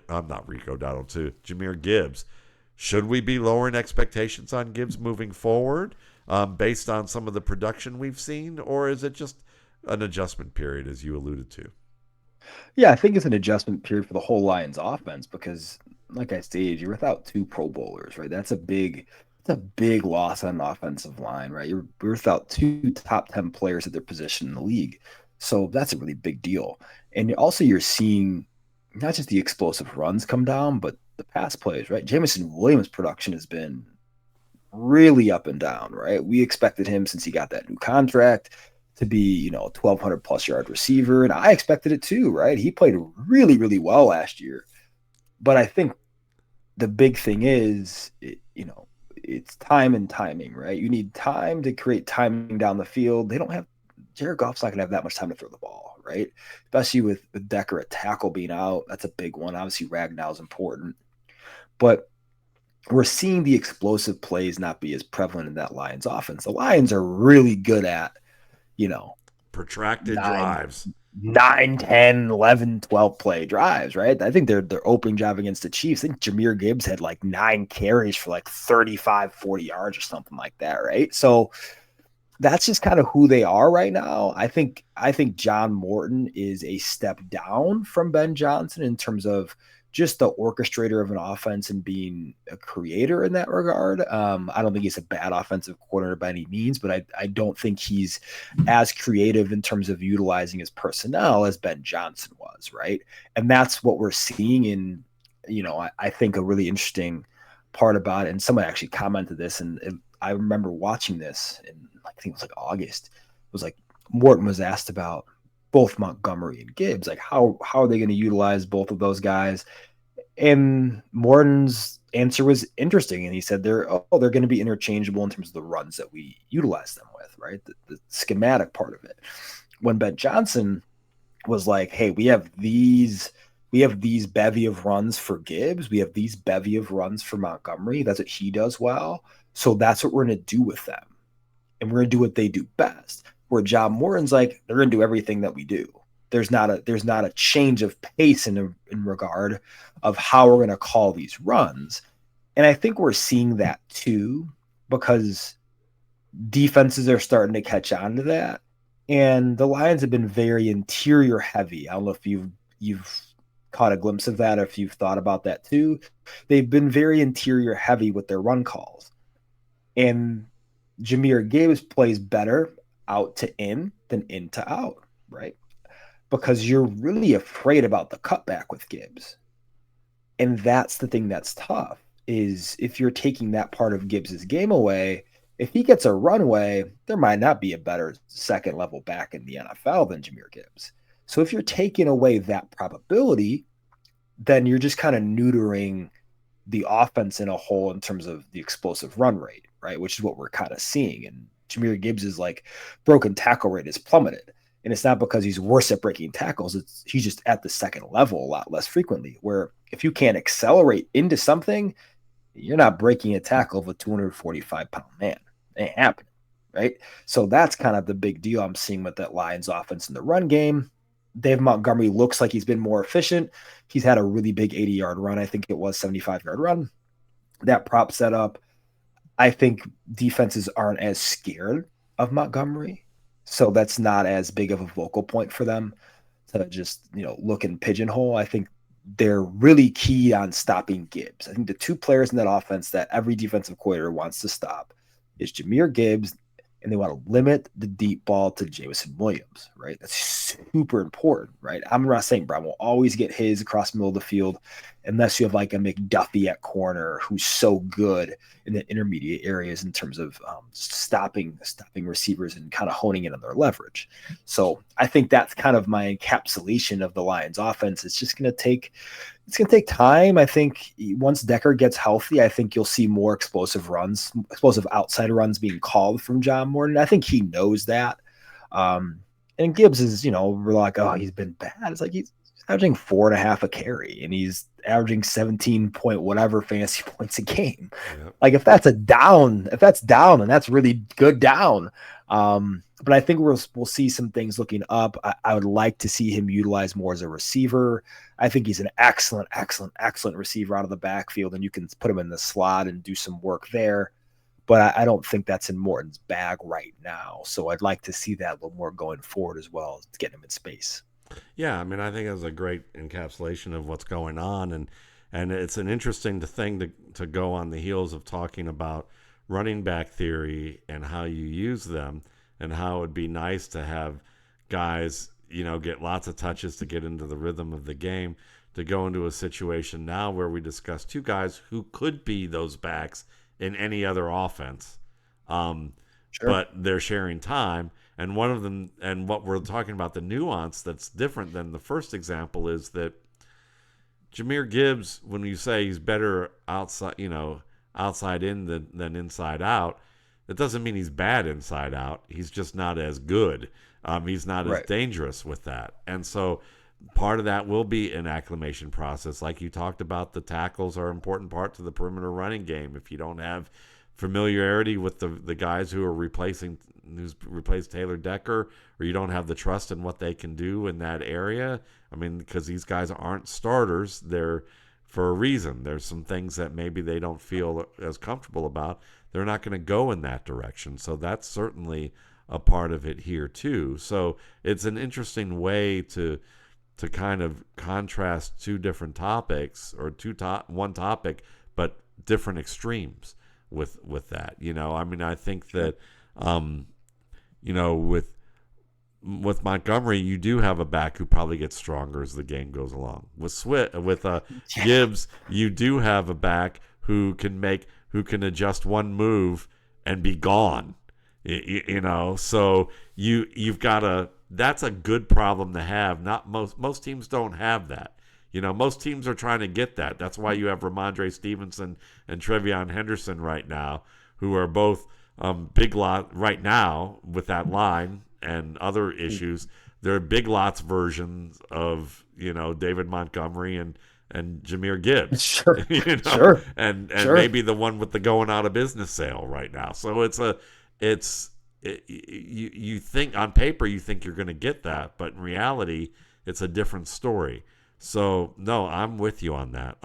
I'm not Rico Dowdle, to Jahmyr Gibbs. Should we be lowering expectations on Gibbs moving forward, based on some of the production we've seen, or is it just an adjustment period, as you alluded to? Yeah, I think it's an adjustment period for the whole Lions offense because, like I stated, you're without two Pro Bowlers, right? That's a big loss on the offensive line, right? You're without two top 10 players at their position in the league. So that's a really big deal. And also you're seeing not just the explosive runs come down, but the pass plays, right? Jameson Williams' production has been really up and down, right? We expected him since he got that new contract to be, 1,200 plus yard receiver. And I expected it too, right? He played really, really well last year. But I think the big thing is, it's time and timing, right? You need time to create timing down the field. They don't have, Jared Goff's not going to have that much time to throw the ball, right? Especially with Decker at tackle being out. That's a big one. Obviously, Ragnow is important. But we're seeing the explosive plays not be as prevalent in that Lions offense. The Lions are really good at, you know, Protracted nine, drives. 12 play drives, right? I think their opening drive against the Chiefs, I think Jahmyr Gibbs had like 9 carries for like 35, 40 yards or something like that, right? So that's just kind of who they are right now. I think John Morton is a step down from Ben Johnson in terms of just the orchestrator of an offense and being a creator in that regard. I don't think he's a bad offensive coordinator by any means, but I don't think he's as creative in terms of utilizing his personnel as Ben Johnson was, right? And that's what we're seeing in, I think a really interesting part about it. And someone actually commented this, and I remember watching this in, I think it was like August. It was like Morton was asked about both Montgomery and Gibbs, like how are they going to utilize both of those guys? And Morton's answer was interesting, and he said they're going to be interchangeable in terms of the runs that we utilize them with, right? The schematic part of it. When Ben Johnson was like, hey, we have these bevy of runs for Gibbs. We have these bevy of runs for Montgomery. That's what he does well. So that's what we're going to do with them. And we're going to do what they do best. Where John Morton's like, they're going to do everything that we do. There's not a change of pace in regard of how we're going to call these runs. And I think we're seeing that too, because defenses are starting to catch on to that. And the Lions have been very interior heavy. I don't know if you've caught a glimpse of that, or if you've thought about that too. They've been very interior heavy with their run calls. And Jahmyr Gibbs plays better out to in than in to out, right? because you're really afraid about the cutback with Gibbs. And that's the thing that's tough is if you're taking that part of Gibbs's game away, if he gets a runway, there might not be a better second level back in the NFL than Jahmyr Gibbs. So if you're taking away that probability, then you're just kind of neutering the offense in a whole in terms of the explosive run rate, right? Which is what we're kind of seeing. And Jahmyr Gibbs is like broken tackle rate has plummeted. And it's not because he's worse at breaking tackles. It's he's just at the second level a lot less frequently. Where if you can't accelerate into something, you're not breaking a tackle of a 245-pound man. It ain't happening, right? So that's kind of the big deal I'm seeing with that Lions offense in the run game. Dave Montgomery looks like he's been more efficient. He's had a really big 80-yard run. I think it was 75-yard run. That prop set up. I think defenses aren't as scared of Montgomery. So that's not as big of a vocal point for them to just, look and pigeonhole. I think they're really key on stopping Gibbs. I think the two players in that offense that every defensive coordinator wants to stop is Jahmyr Gibbs, and they want to limit the deep ball to Jameson Williams, right? That's super important, right? Amon-Ra St. Brown will always get his across the middle of the field unless you have like a McDuffie at corner who's so good in the intermediate areas in terms of stopping receivers and kind of honing in on their leverage. So I think that's kind of my encapsulation of the Lions offense. It's going to take time. I think once Decker gets healthy, I think you'll see more explosive outside runs being called from John Morton. I think he knows that. And Gibbs is, we're like, oh, he's been bad. It's like he's averaging 4.5 a carry, and he's averaging 17 point whatever fantasy points a game. Yep. Like if that's down, and that's really good down. But I think we'll see some things looking up. I would like to see him utilized more as a receiver. I think he's an excellent receiver out of the backfield, and you can put him in the slot and do some work there. But I don't think that's in Morton's bag right now. So I'd like to see that a little more going forward as well, to get him in space. Yeah, I mean, I think that's a great encapsulation of what's going on, and it's an interesting thing to go on the heels of talking about running back theory and how you use them, and how it would be nice to have guys, get lots of touches to get into the rhythm of the game, to go into a situation now where we discuss two guys who could be those backs in any other offense, but they're sharing time. And one of them, and what we're talking about, the nuance that's different than the first example, is that Jahmyr Gibbs, when you say he's better outside, outside in than inside out, it doesn't mean he's bad inside out. He's just not as good. He's not as dangerous with that. And so part of that will be an acclimation process. Like you talked about, the tackles are an important part to the perimeter running game. If you don't have familiarity with the guys who's replaced Taylor Decker, or you don't have the trust in what they can do in that area. I mean, because these guys aren't starters, they're for a reason. There's some things that maybe they don't feel as comfortable about. They're not going to go in that direction. So that's certainly a part of it here too. So it's an interesting way to kind of contrast two different topics, or one topic, but different extremes with that. I mean, I think that with Montgomery, you do have a back who probably gets stronger as the game goes along. With Gibbs, you do have a back who can adjust one move and be gone. So you've got that's a good problem to have. Not most teams don't have that. Most teams are trying to get that. That's why you have Ramondre Stevenson and Trevion Henderson right now, who are both big lot right now with that line and other issues. They're big lots versions of David Montgomery and Jahmyr Gibbs. Sure. Sure. And maybe the one with the going out of business sale right now. So you think on paper you think you're going to get that, but in reality it's a different story. So no, I'm with you on that.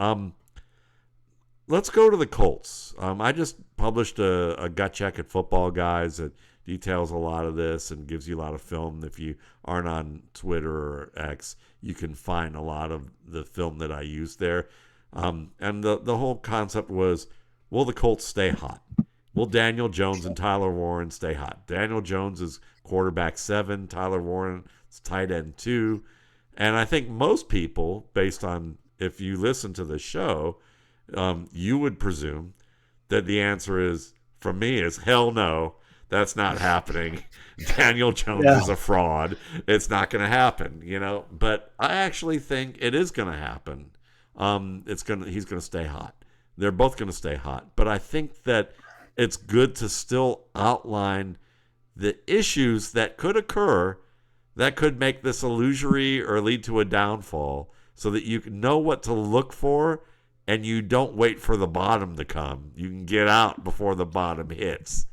Let's go to the Colts. I just published a gut check at Football Guys that details a lot of this and gives you a lot of film. If you aren't on Twitter or X, you can find a lot of the film that I used there. And the whole concept was, will the Colts stay hot? Will Daniel Jones and Tyler Warren stay hot? Daniel Jones is quarterback 7, Tyler Warren is tight end 2. And I think most people, based on if you listen to the show, you would presume that the answer is, from me, is hell no. That's not happening. Daniel Jones is a fraud. It's not going to happen, But I actually think it is going to happen. He's going to stay hot. They're both going to stay hot. But I think that it's good to still outline the issues that could occur that could make this illusory or lead to a downfall, so that you can know what to look for and you don't wait for the bottom to come. You can get out before the bottom hits.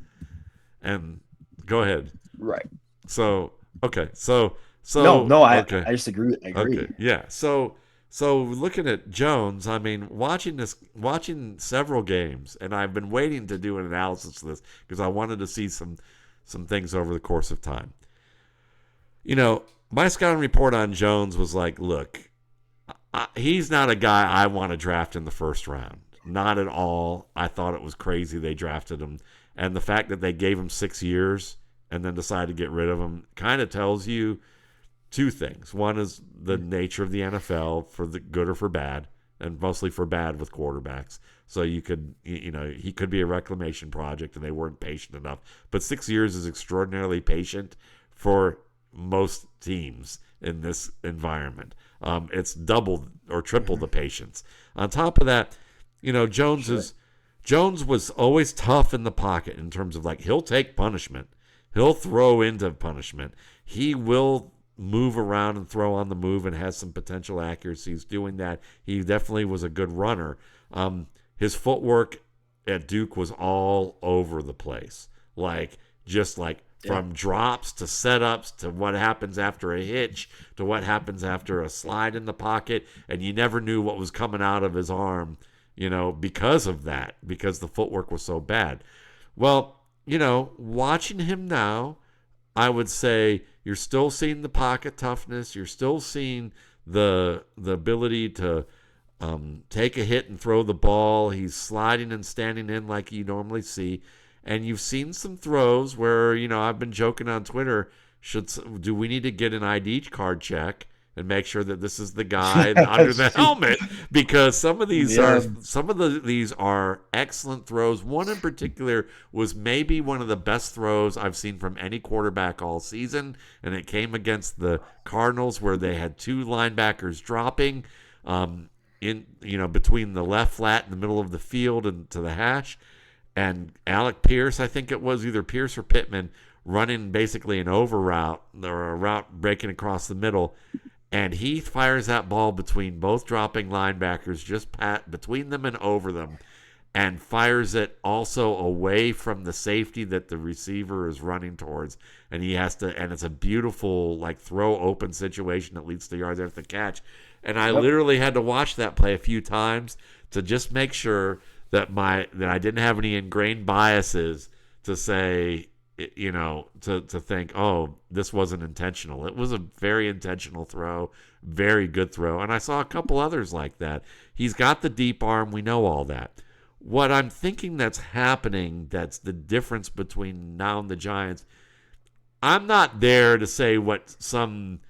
And go ahead. Right. So, okay. So I okay. I just agree. I agree. Okay. Yeah. So looking at Jones, I mean, watching several games, and I've been waiting to do an analysis of this because I wanted to see some things over the course of time. My scouting report on Jones was like, look, he's not a guy I want to draft in the first round. Not at all. I thought it was crazy they drafted him. And the fact that they gave him 6 years and then decided to get rid of him kind of tells you two things. One is the nature of the NFL, for the good or for bad, and mostly for bad with quarterbacks. So he could be a reclamation project and they weren't patient enough. But 6 years is extraordinarily patient for most teams in this environment. It's double or triple the patience. On top of that, Jones was always tough in the pocket in terms of, like, he'll take punishment. He'll throw into punishment. He will move around and throw on the move and has some potential accuracies doing that. He definitely was a good runner. His footwork at Duke was all over the place. From drops to setups to what happens after a hitch to what happens after a slide in the pocket. And you never knew what was coming out of his arm, because of that, because the footwork was so bad. Well, watching him now, I would say you're still seeing the pocket toughness. You're still seeing the ability to take a hit and throw the ball. He's sliding and standing in like you normally see. And you've seen some throws where, I've been joking on Twitter, do we need to get an ID card check and make sure that this is the guy under the helmet? Because some of these are excellent throws. One in particular was maybe one of the best throws I've seen from any quarterback all season, and it came against the Cardinals where they had two linebackers dropping between the left flat in the middle of the field and to the hash. And Alec Pierce, I think it was either Pierce or Pittman, running basically an over route or a route breaking across the middle. And he fires that ball between both dropping linebackers, just between them and over them, and fires it also away from the safety that the receiver is running towards. And it's a beautiful, throw open situation that leads to yards after the catch. And I literally had to watch that play a few times to just make sure that I didn't have any ingrained biases to say, to think, oh, this wasn't intentional. It was a very intentional throw, very good throw. And I saw a couple others like that. He's got the deep arm. We know all that. What I'm thinking that's happening, that's the difference between now and the Giants, I'm not there to say what some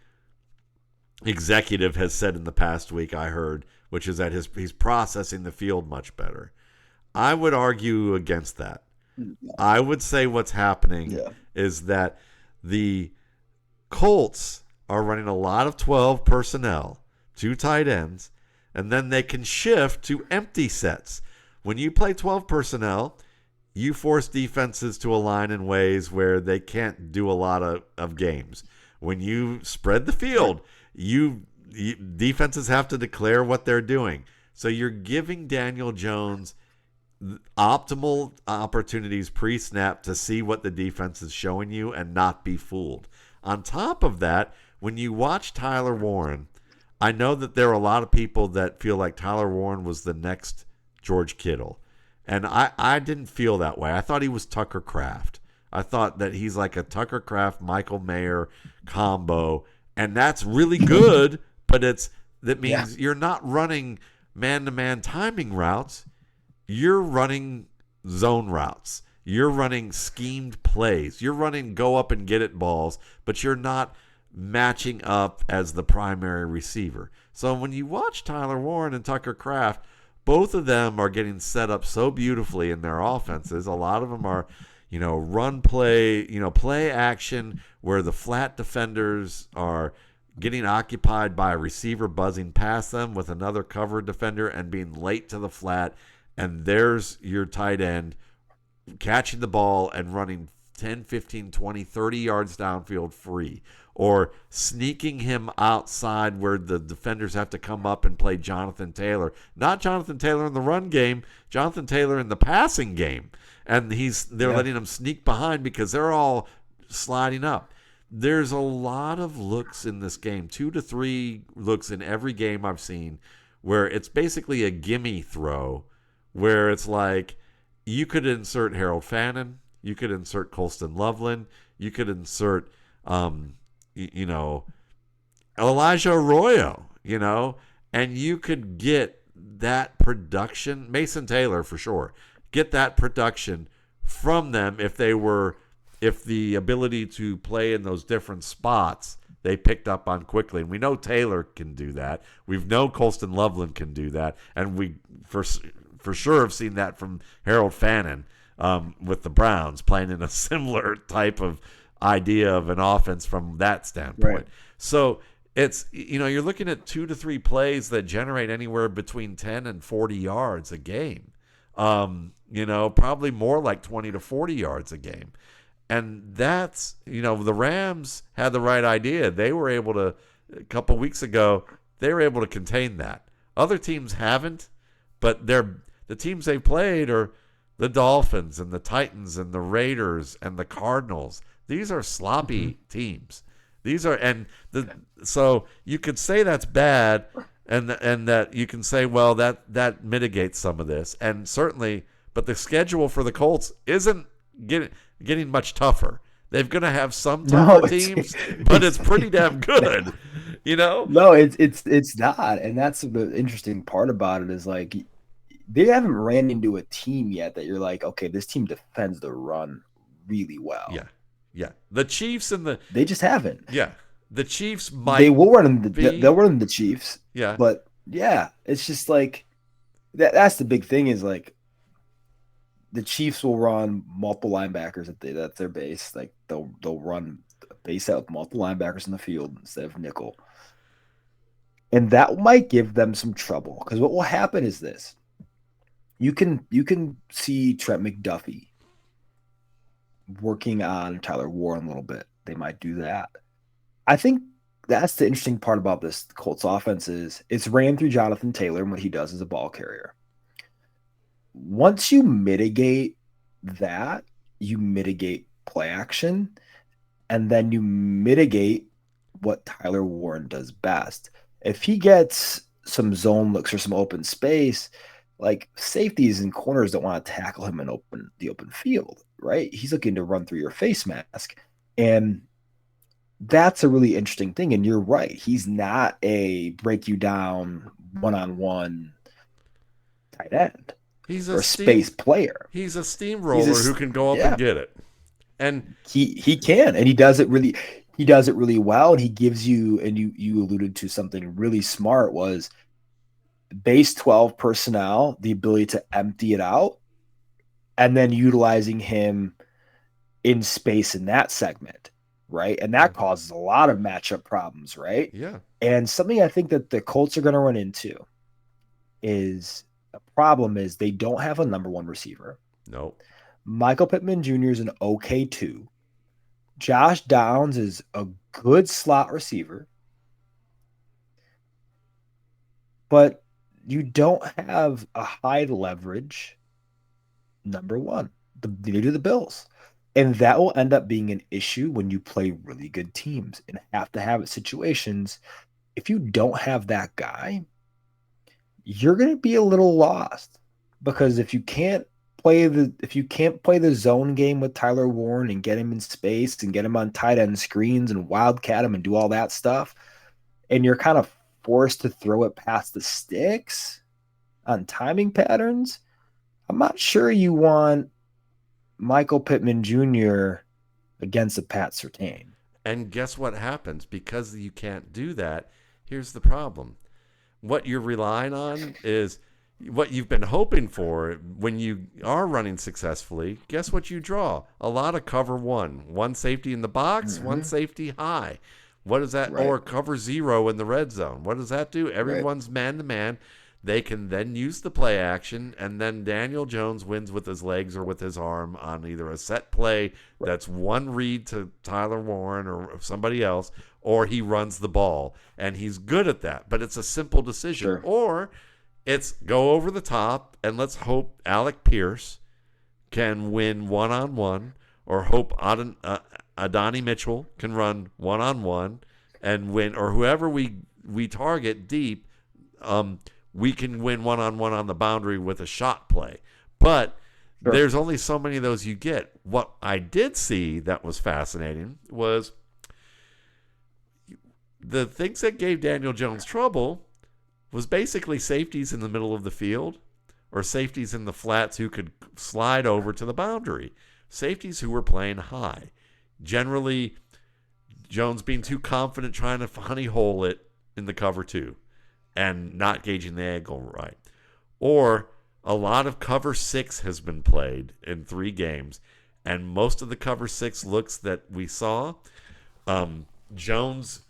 executive has said in the past week, I heard, which is that he's processing the field much better. I would argue against that. I would say what's happening is that the Colts are running a lot of 12 personnel, 2 tight ends, and then they can shift to empty sets. When you play 12 personnel, you force defenses to align in ways where they can't do a lot of games. When you spread the field, defenses have to declare what they're doing. So you're giving Daniel Jones optimal opportunities pre-snap to see what the defense is showing you and not be fooled. On top of that, when you watch Tyler Warren, I know that there are a lot of people that feel like Tyler Warren was the next George Kittle. And I didn't feel that way. I thought he was Tucker Kraft. I thought that he's like a Tucker Kraft, Michael Mayer combo. And that's really good, but that means you're not running man-to-man timing routes. You're running zone routes. You're running schemed plays. You're running go up and get it balls, but you're not matching up as the primary receiver. So when you watch Tyler Warren and Tucker Kraft, both of them are getting set up so beautifully in their offenses. A lot of them are, run play, play action where the flat defenders are getting occupied by a receiver buzzing past them with another covered defender and being late to the flat. And there's your tight end catching the ball and running 10, 15, 20, 30 yards downfield free, or sneaking him outside where the defenders have to come up and play Jonathan Taylor. Not Jonathan Taylor in the run game, Jonathan Taylor in the passing game. And they're letting him sneak behind because they're all sliding up. There's a lot of looks in this game, 2 to 3 looks in every game I've seen, where it's basically a gimme throw, where it's like you could insert Harold Fannin, you could insert Colston Loveland, you could insert, Elijah Arroyo, and you could get that production, Mason Taylor for sure, get that production from them if the ability to play in those different spots they picked up on quickly. And we know Taylor can do that. We know Colston Loveland can do that. And we, for sure, have seen that from Harold Fannin with the Browns, playing in a similar type of idea of an offense from that standpoint. Right. So it's, you're looking at 2 to 3 plays that generate anywhere between 10 and 40 yards a game. Probably more like 20 to 40 yards a game. And that's, the Rams had the right idea. They were able to, a couple weeks ago, they were able to contain that. Other teams haven't, but the teams they played are the Dolphins and the Titans and the Raiders and the Cardinals. These are sloppy teams. These are, so you could say that's bad, and that you can say, well, that mitigates some of this, and certainly, but the schedule for the Colts isn't getting much tougher. They're going to have some tougher teams, but it's pretty damn good, No, it's not, and that's the interesting part about it is like they haven't ran into a team yet that you're like, okay, this team defends the run really well. Yeah. The Chiefs they just haven't. Yeah, the Chiefs might. They'll run the Chiefs. Yeah, but yeah, it's just like that's the big thing is like the Chiefs will run multiple linebackers that's their base. Like they'll run a base out with multiple linebackers in the field instead of nickel, and that might give them some trouble because what will happen is this. You can see Trent McDuffie working on Tyler Warren a little bit. They might do that. I think that's the interesting part about this Colts offense is it's ran through Jonathan Taylor and what he does as a ball carrier. Once you mitigate that, you mitigate play action, and then you mitigate what Tyler Warren does best. If he gets some zone looks or some open space, like safeties and corners don't want to tackle him in the open field, right? He's looking to run through your face mask. And that's a really interesting thing. And you're right. He's not a break you down one-on-one tight end. He's a space player. He's a steamroller who can go up and get it. And he can, and he does it really well. And he gives you, and you alluded to something really smart was base 12 personnel, the ability to empty it out, and then utilizing him in space in that segment, right? And that causes a lot of matchup problems, right? Yeah. And something I think that the Colts are going to run into is a problem is they don't have a number one receiver. No. Michael Pittman Jr. is an okay 2. Josh Downs is a good slot receiver. But you don't have a high leverage number one. Neither do the Bills. And that will end up being an issue when you play really good teams and have to have situations. If you don't have that guy, you're going to be a little lost because if you can't play the zone game with Tyler Warren and get him in space and get him on tight end screens and wildcat him and do all that stuff, and you're kind of forced to throw it past the sticks on timing patterns, I'm not sure you want Michael Pittman Jr. against a Pat Surtain. And guess what happens? Because you can't do that, here's the problem. What you're relying on is what you've been hoping for when you are running successfully. Guess what you draw? A lot of cover one safety in the box, one safety high. What is that? Right. Or cover 0 in the red zone. What does that do? Everyone's Right. man to man. They can then use the play action, and then Daniel Jones wins with his legs or with his arm on either a set play that's one read to Tyler Warren or somebody else, or he runs the ball, and he's good at that. But it's a simple decision. Sure. Or it's go over the top, and let's hope Alec Pierce can win one-on-one, or hope Adonai Mitchell can run one-on-one and win, or whoever we target deep, we can win one-on-one on the boundary with a shot play. But there's only so many of those you get. What I did see that was fascinating was the things that gave Daniel Jones trouble was basically safeties in the middle of the field or safeties in the flats who could slide over to the boundary. Safeties who were playing high. Generally, Jones being too confident trying to honey hole it in the cover 2. And not gauging the angle right. Or a lot of cover 6 has been played in 3 games, and most of the cover 6 looks that we saw, Jones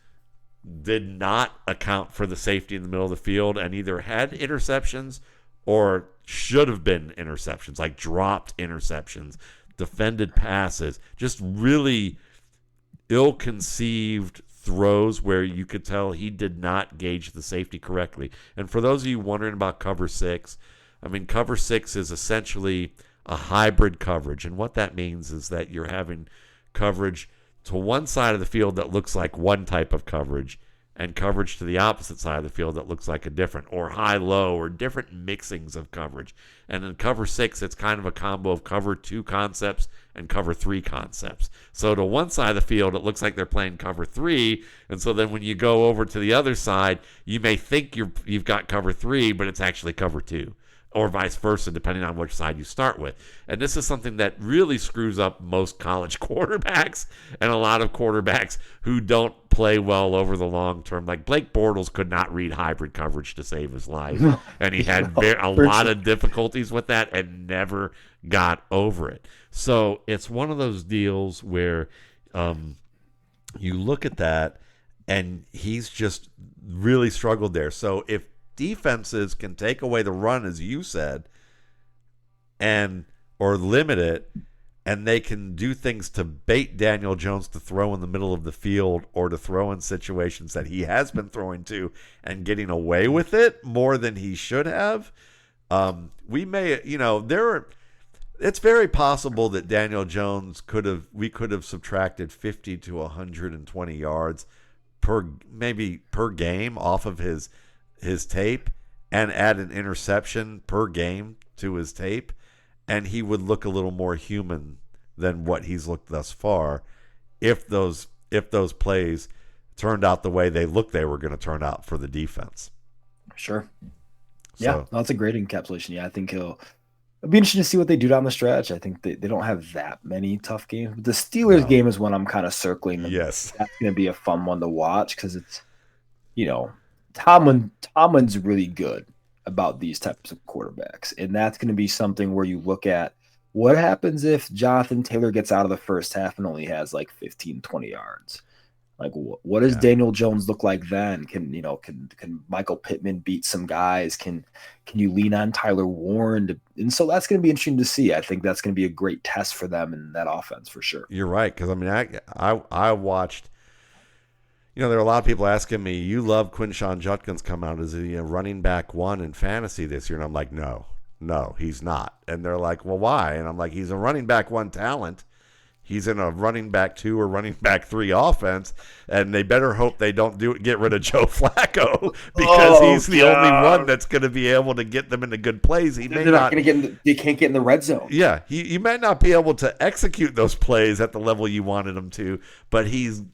did not account for the safety in the middle of the field and either had interceptions or should have been interceptions, like dropped interceptions, defended passes, just really ill-conceived throws where you could tell he did not gauge the safety correctly. And for those of you wondering about cover 6, I mean, cover 6 is essentially a hybrid coverage. And what that means is that you're having coverage to one side of the field that looks like one type of coverage and coverage to the opposite side of the field that looks like a different, or high-low, or different mixings of coverage. And in cover 6, it's kind of a combo of cover 2 concepts and cover 3 concepts. So to one side of the field, it looks like they're playing cover 3, and so then when you go over to the other side, you may think you've got cover 3, but it's actually cover 2. Or vice versa, depending on which side you start with. And this is something that really screws up most college quarterbacks and a lot of quarterbacks who don't play well over the long term. Like Blake Bortles could not read hybrid coverage to save his life. And he had a lot of difficulties with that and never got over it. So it's one of those deals where you look at that and he's just really struggled there. So if defenses can take away the run, as you said, and or limit it, and they can do things to bait Daniel Jones to throw in the middle of the field or to throw in situations that he has been throwing to and getting away with it more than he should have. We may, it's very possible that Daniel Jones could have subtracted 50 to 120 yards per game off of his tape and add an interception per game to his tape, and he would look a little more human than what he's looked thus far if those plays turned out the way they looked they were going to turn out for the defense. Sure. Yeah, that's a great encapsulation. Yeah, I think it'll be interesting to see what they do down the stretch. I think they don't have that many tough games. The Steelers game is one I'm kind of circling. Yes. That's going to be a fun one to watch because it's, Tomlin's really good about these types of quarterbacks, and that's going to be something where you look at what happens if Jonathan Taylor gets out of the first half and only has like 15, 20 yards. Like, what does Daniel Jones look like then? Can Michael Pittman beat some guys? Can you lean on Tyler Warren? And so that's going to be interesting to see. I think that's going to be a great test for them in that offense for sure. You're right, because I watched. There are a lot of people asking me, you love Quinshon Judkins come out as a running back 1 in fantasy this year. And I'm like, no, he's not. And they're like, well, why? And I'm like, he's a running back 1 talent. He's in a running back 2 or running back 3 offense. And they better hope they don't get rid of Joe Flacco because he's the only one that's going to be able to get them into good plays. They can't get in the red zone. Yeah. You might not be able to execute those plays at the level you wanted him to, but he's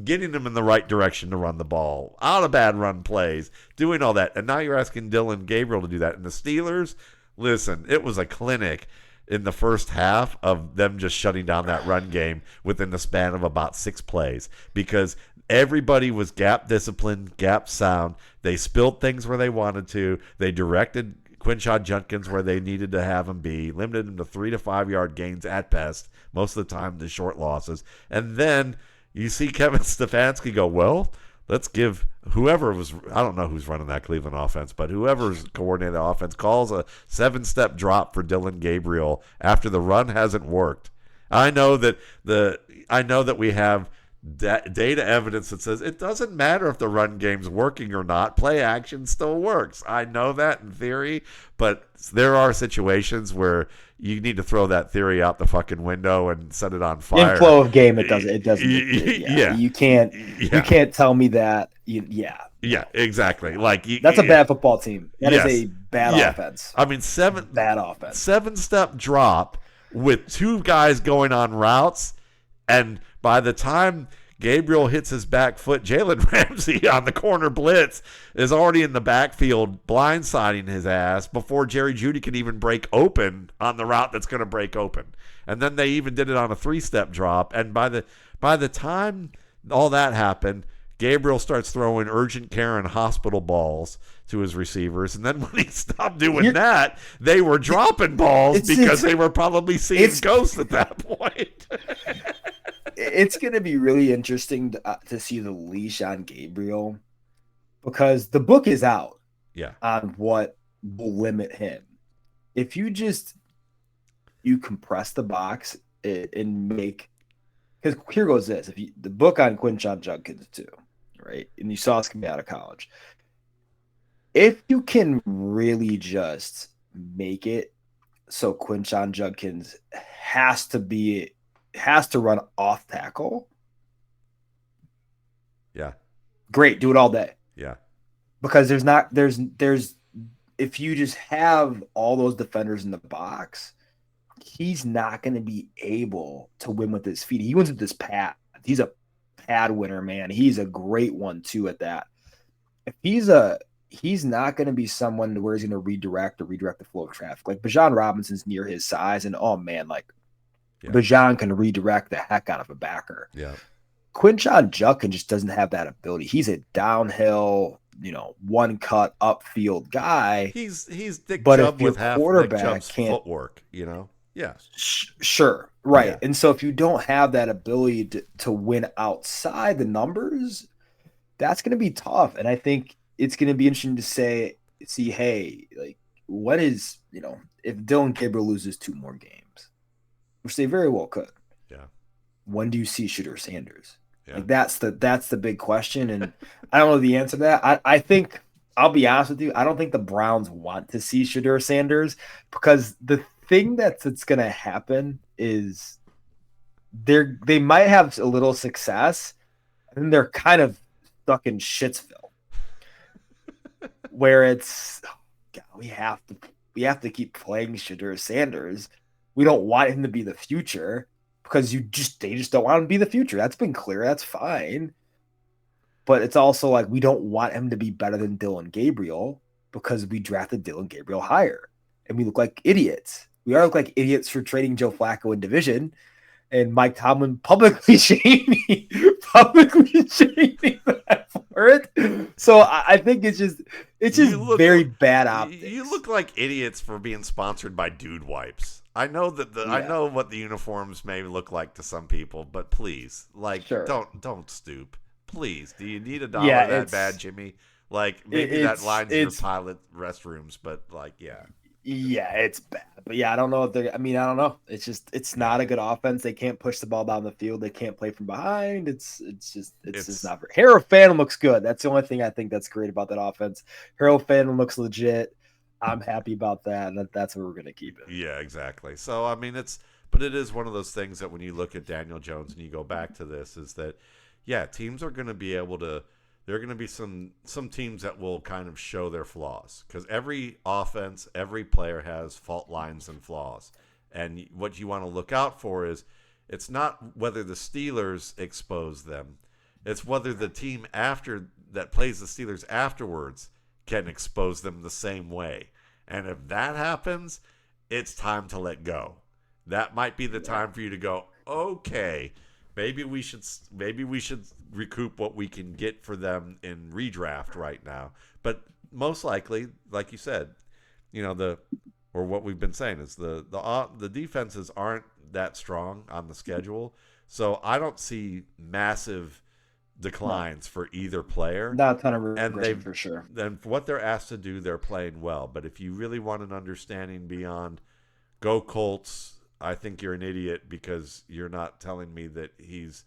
getting them in the right direction to run the ball, out of bad run plays, doing all that. And now you're asking Dylan Gabriel to do that. And the Steelers, listen, it was a clinic. in the first half of them just shutting down that run game within the span of about 6 plays because everybody was gap disciplined, gap sound. They spilled things where they wanted to. They directed Quinshon Judkins where they needed to have him be, limited him to 3 to 5 yard gains at best, most of the time to short losses. And then you see Kevin Stefanski go, well, let's give whoever was, I don't know who's running that Cleveland offense, but whoever's coordinating the offense calls a 7-step drop for Dylan Gabriel after the run hasn't worked. I know that we have data evidence that says it doesn't matter if the run game's working or not. Play action still works. I know that in theory, but there are situations where you need to throw that theory out the fucking window and set it on fire. In flow of game, it doesn't. Yeah. You can't tell me that. Yeah, exactly. Like that's a bad football team. That is a bad offense. I mean, bad offense. 7-step drop with 2 guys going on routes, and by the time Gabriel hits his back foot, Jalen Ramsey on the corner blitz is already in the backfield blindsiding his ass before Jerry Jeudy can even break open on the route that's going to break open. And then they even did it on a 3-step drop. And by the time all that happened, Gabriel starts throwing urgent care and hospital balls to his receivers. And then when he stopped doing that, they were dropping balls because they were probably seeing ghosts at that point. It's going to be really interesting to see the leash on Gabriel because the book is out on what will limit him. If you compress the box and make – because here goes this. The book on Quinshon Judkins too, right? And you saw this coming out of college. If you can really just make it so Quinshon Judkins has to run off tackle. Yeah. Great. Do it all day. Yeah. Because there's if you just have all those defenders in the box, he's not going to be able to win with his feet. He wins with his pad. He's a pad winner, man. He's a great one too at that. If he's not going to be someone where he's going to redirect the flow of traffic. Like Bijan Robinson's near his size and Bijan can redirect the heck out of a backer. Yeah. Quinshon Judkins just doesn't have that ability. He's a downhill, one cut upfield guy. He's Dick Chubb with half Nick Chubb's footwork, Yeah. Sure. Right. Yeah. And so if you don't have that ability to win outside the numbers, that's going to be tough. And I think it's going to be interesting to see, hey, like what is, if Dylan Gabriel loses 2 more games, which they very well could. Yeah. When do you see Shedeur Sanders? Yeah. Like that's the big question, and I don't know the answer to that. I think I'll be honest with you. I don't think the Browns want to see Shedeur Sanders because the thing that's going to happen is they might have a little success, and then they're kind of stuck in Shitsville, where it's we have to keep playing Shedeur Sanders. We don't want him to be the future because they just don't want him to be the future. That's been clear. That's fine. But it's also like we don't want him to be better than Dylan Gabriel because we drafted Dylan Gabriel higher. And we look like idiots. We look like idiots for trading Joe Flacco in division. And Mike Tomlin publicly shaming that for it. So I think it's just very bad optics. You look like idiots for being sponsored by Dude Wipes. I know that I know what the uniforms may look like to some people, but please, don't stoop. Please, do you need $1 that bad, Jimmy? Like maybe that lines your pilot restrooms, but Yeah, it's bad. But I don't know if I don't know. It's not a good offense. They can't push the ball down the field. They can't play from behind. It's just not very. Harold Phantom looks good. That's the only thing I think that's great about that offense. Harold Phantom looks legit. I'm happy about that. That's where we're going to keep it. Yeah, exactly. So, it is one of those things that when you look at Daniel Jones and you go back to this is that, teams are going to be able to, there are going to be some teams that will kind of show their flaws because every offense, every player has fault lines and flaws. And what you want to look out for is it's not whether the Steelers expose them. It's whether the team that plays the Steelers afterwards can expose them the same way. And if that happens, it's time to let go that might be the time for you to go, okay, maybe we should recoup what we can get for them in redraft right now. But most likely, like you said, or what we've been saying is the defenses aren't that strong on the schedule. So I don't see massive declines for either player. Not a ton of And regression for sure. then for what they're asked to do, they're playing well. But if you really want an understanding beyond go Colts, I think you're an idiot because you're not telling me that he's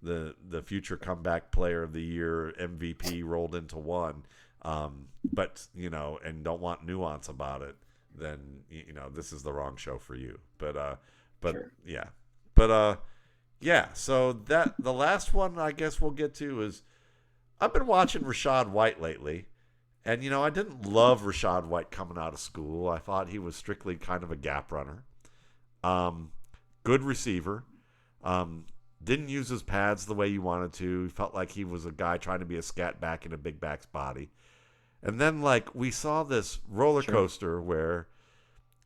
the future comeback player of the year, MVP rolled into one. But and don't want nuance about it, then this is the wrong show for you. But Sure. yeah. But yeah, so that the last one I guess we'll get to is I've been watching Rashad White lately. And I didn't love Rashad White coming out of school. I thought he was strictly kind of a gap runner. Good receiver. Didn't use his pads the way you wanted to. He felt like he was a guy trying to be a scat back in a big back's body. And then, we saw this roller coaster where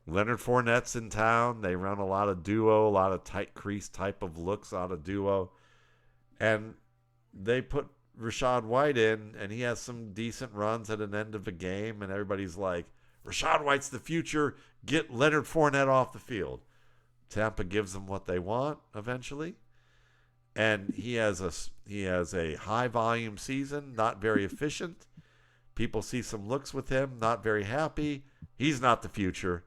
Leonard Fournette's in town. They run a lot of duo, a lot of tight crease type of looks out of duo. And they put Rachaad White in, and he has some decent runs at an end of a game, and everybody's like, Rachaad White's the future. Get Leonard Fournette off the field. Tampa gives them what they want eventually. And he has a high volume season, not very efficient. People see some looks with him, not very happy. He's not the future.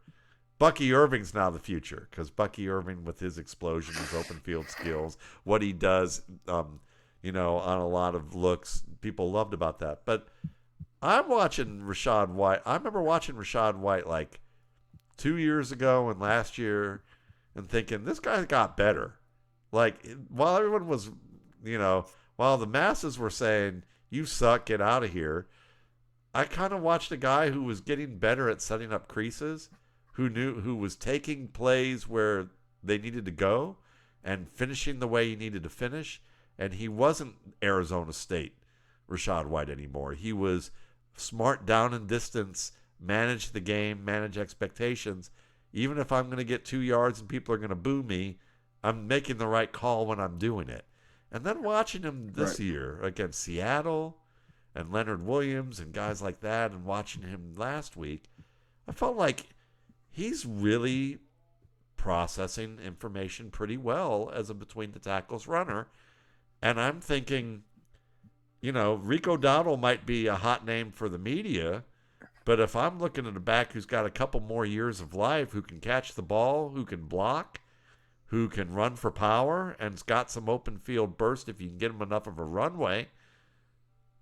Bucky Irving's now the future because Bucky Irving, with his explosion, his open field skills, what he does, on a lot of looks, people loved about that. But I'm watching Rachaad White. I remember watching Rachaad White 2 years ago and last year and thinking, this guy got better. While everyone was, while the masses were saying, you suck, get out of here, I kind of watched a guy who was getting better at setting up creases, who was taking plays where they needed to go and finishing the way he needed to finish. And he wasn't Arizona State Rachaad White anymore. He was smart down and distance, manage the game, manage expectations. Even if I'm going to get 2 yards and people are going to boo me, I'm making the right call when I'm doing it. And then watching him this year against Seattle and Leonard Williams and guys like that, and watching him last week, I felt like he's really processing information pretty well as a between the tackles runner. And I'm thinking, Rico Dowdle might be a hot name for the media, but if I'm looking at a back who's got a couple more years of life, who can catch the ball, who can block, who can run for power, and's got some open field burst if you can get him enough of a runway,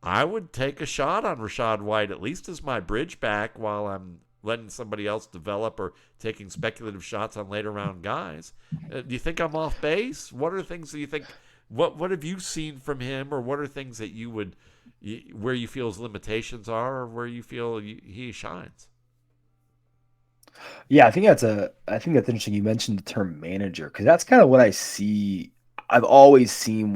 I would take a shot on Rachaad White, at least as my bridge back, while I'm letting somebody else develop or taking speculative shots on later round guys. Do you think I'm off base? What are things that you think? What have you seen from him, or what are things that you would, where you feel his limitations are, or where you feel he shines? Yeah, I think that's interesting. You mentioned the term manager because that's kind of what I see. I've always seen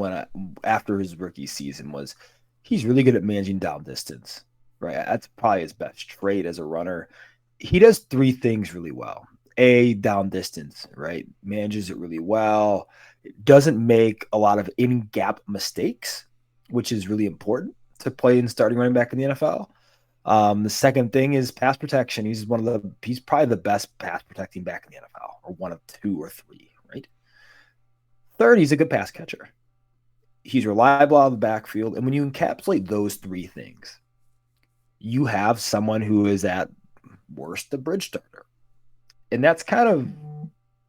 after his rookie season was he's really good at managing down distance, right? That's probably his best trait as a runner. He does three things really well. Down distance, right? Manages it really well. Doesn't make a lot of in-gap mistakes, which is really important to play in starting running back in the NFL. The second thing is pass protection. He's probably the best pass protecting back in the NFL, or one of two or three, right? Third, he's a good pass catcher. He's reliable out of the backfield. And when you encapsulate those three things, you have someone who is at worst a bridge starter. And that's kind of,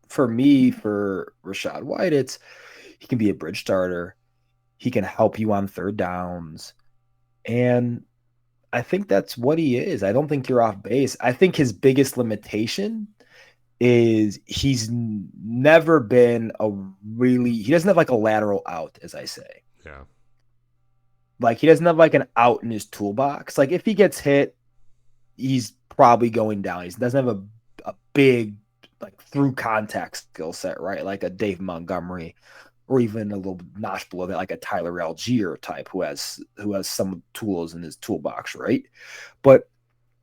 for me, for Rachaad White, he can be a bridge starter. He can help you on third downs. And I think that's what he is. I don't think you're off base. I think his biggest limitation is he's never been he doesn't have a lateral out, as I say. Yeah. He doesn't have an out in his toolbox. If he gets hit, he's probably going down. He doesn't have a big through contact skill set, right? Like a Dave Montgomery, or even a little notch below that, like a Tyler Algier type who has some tools in his toolbox, right? But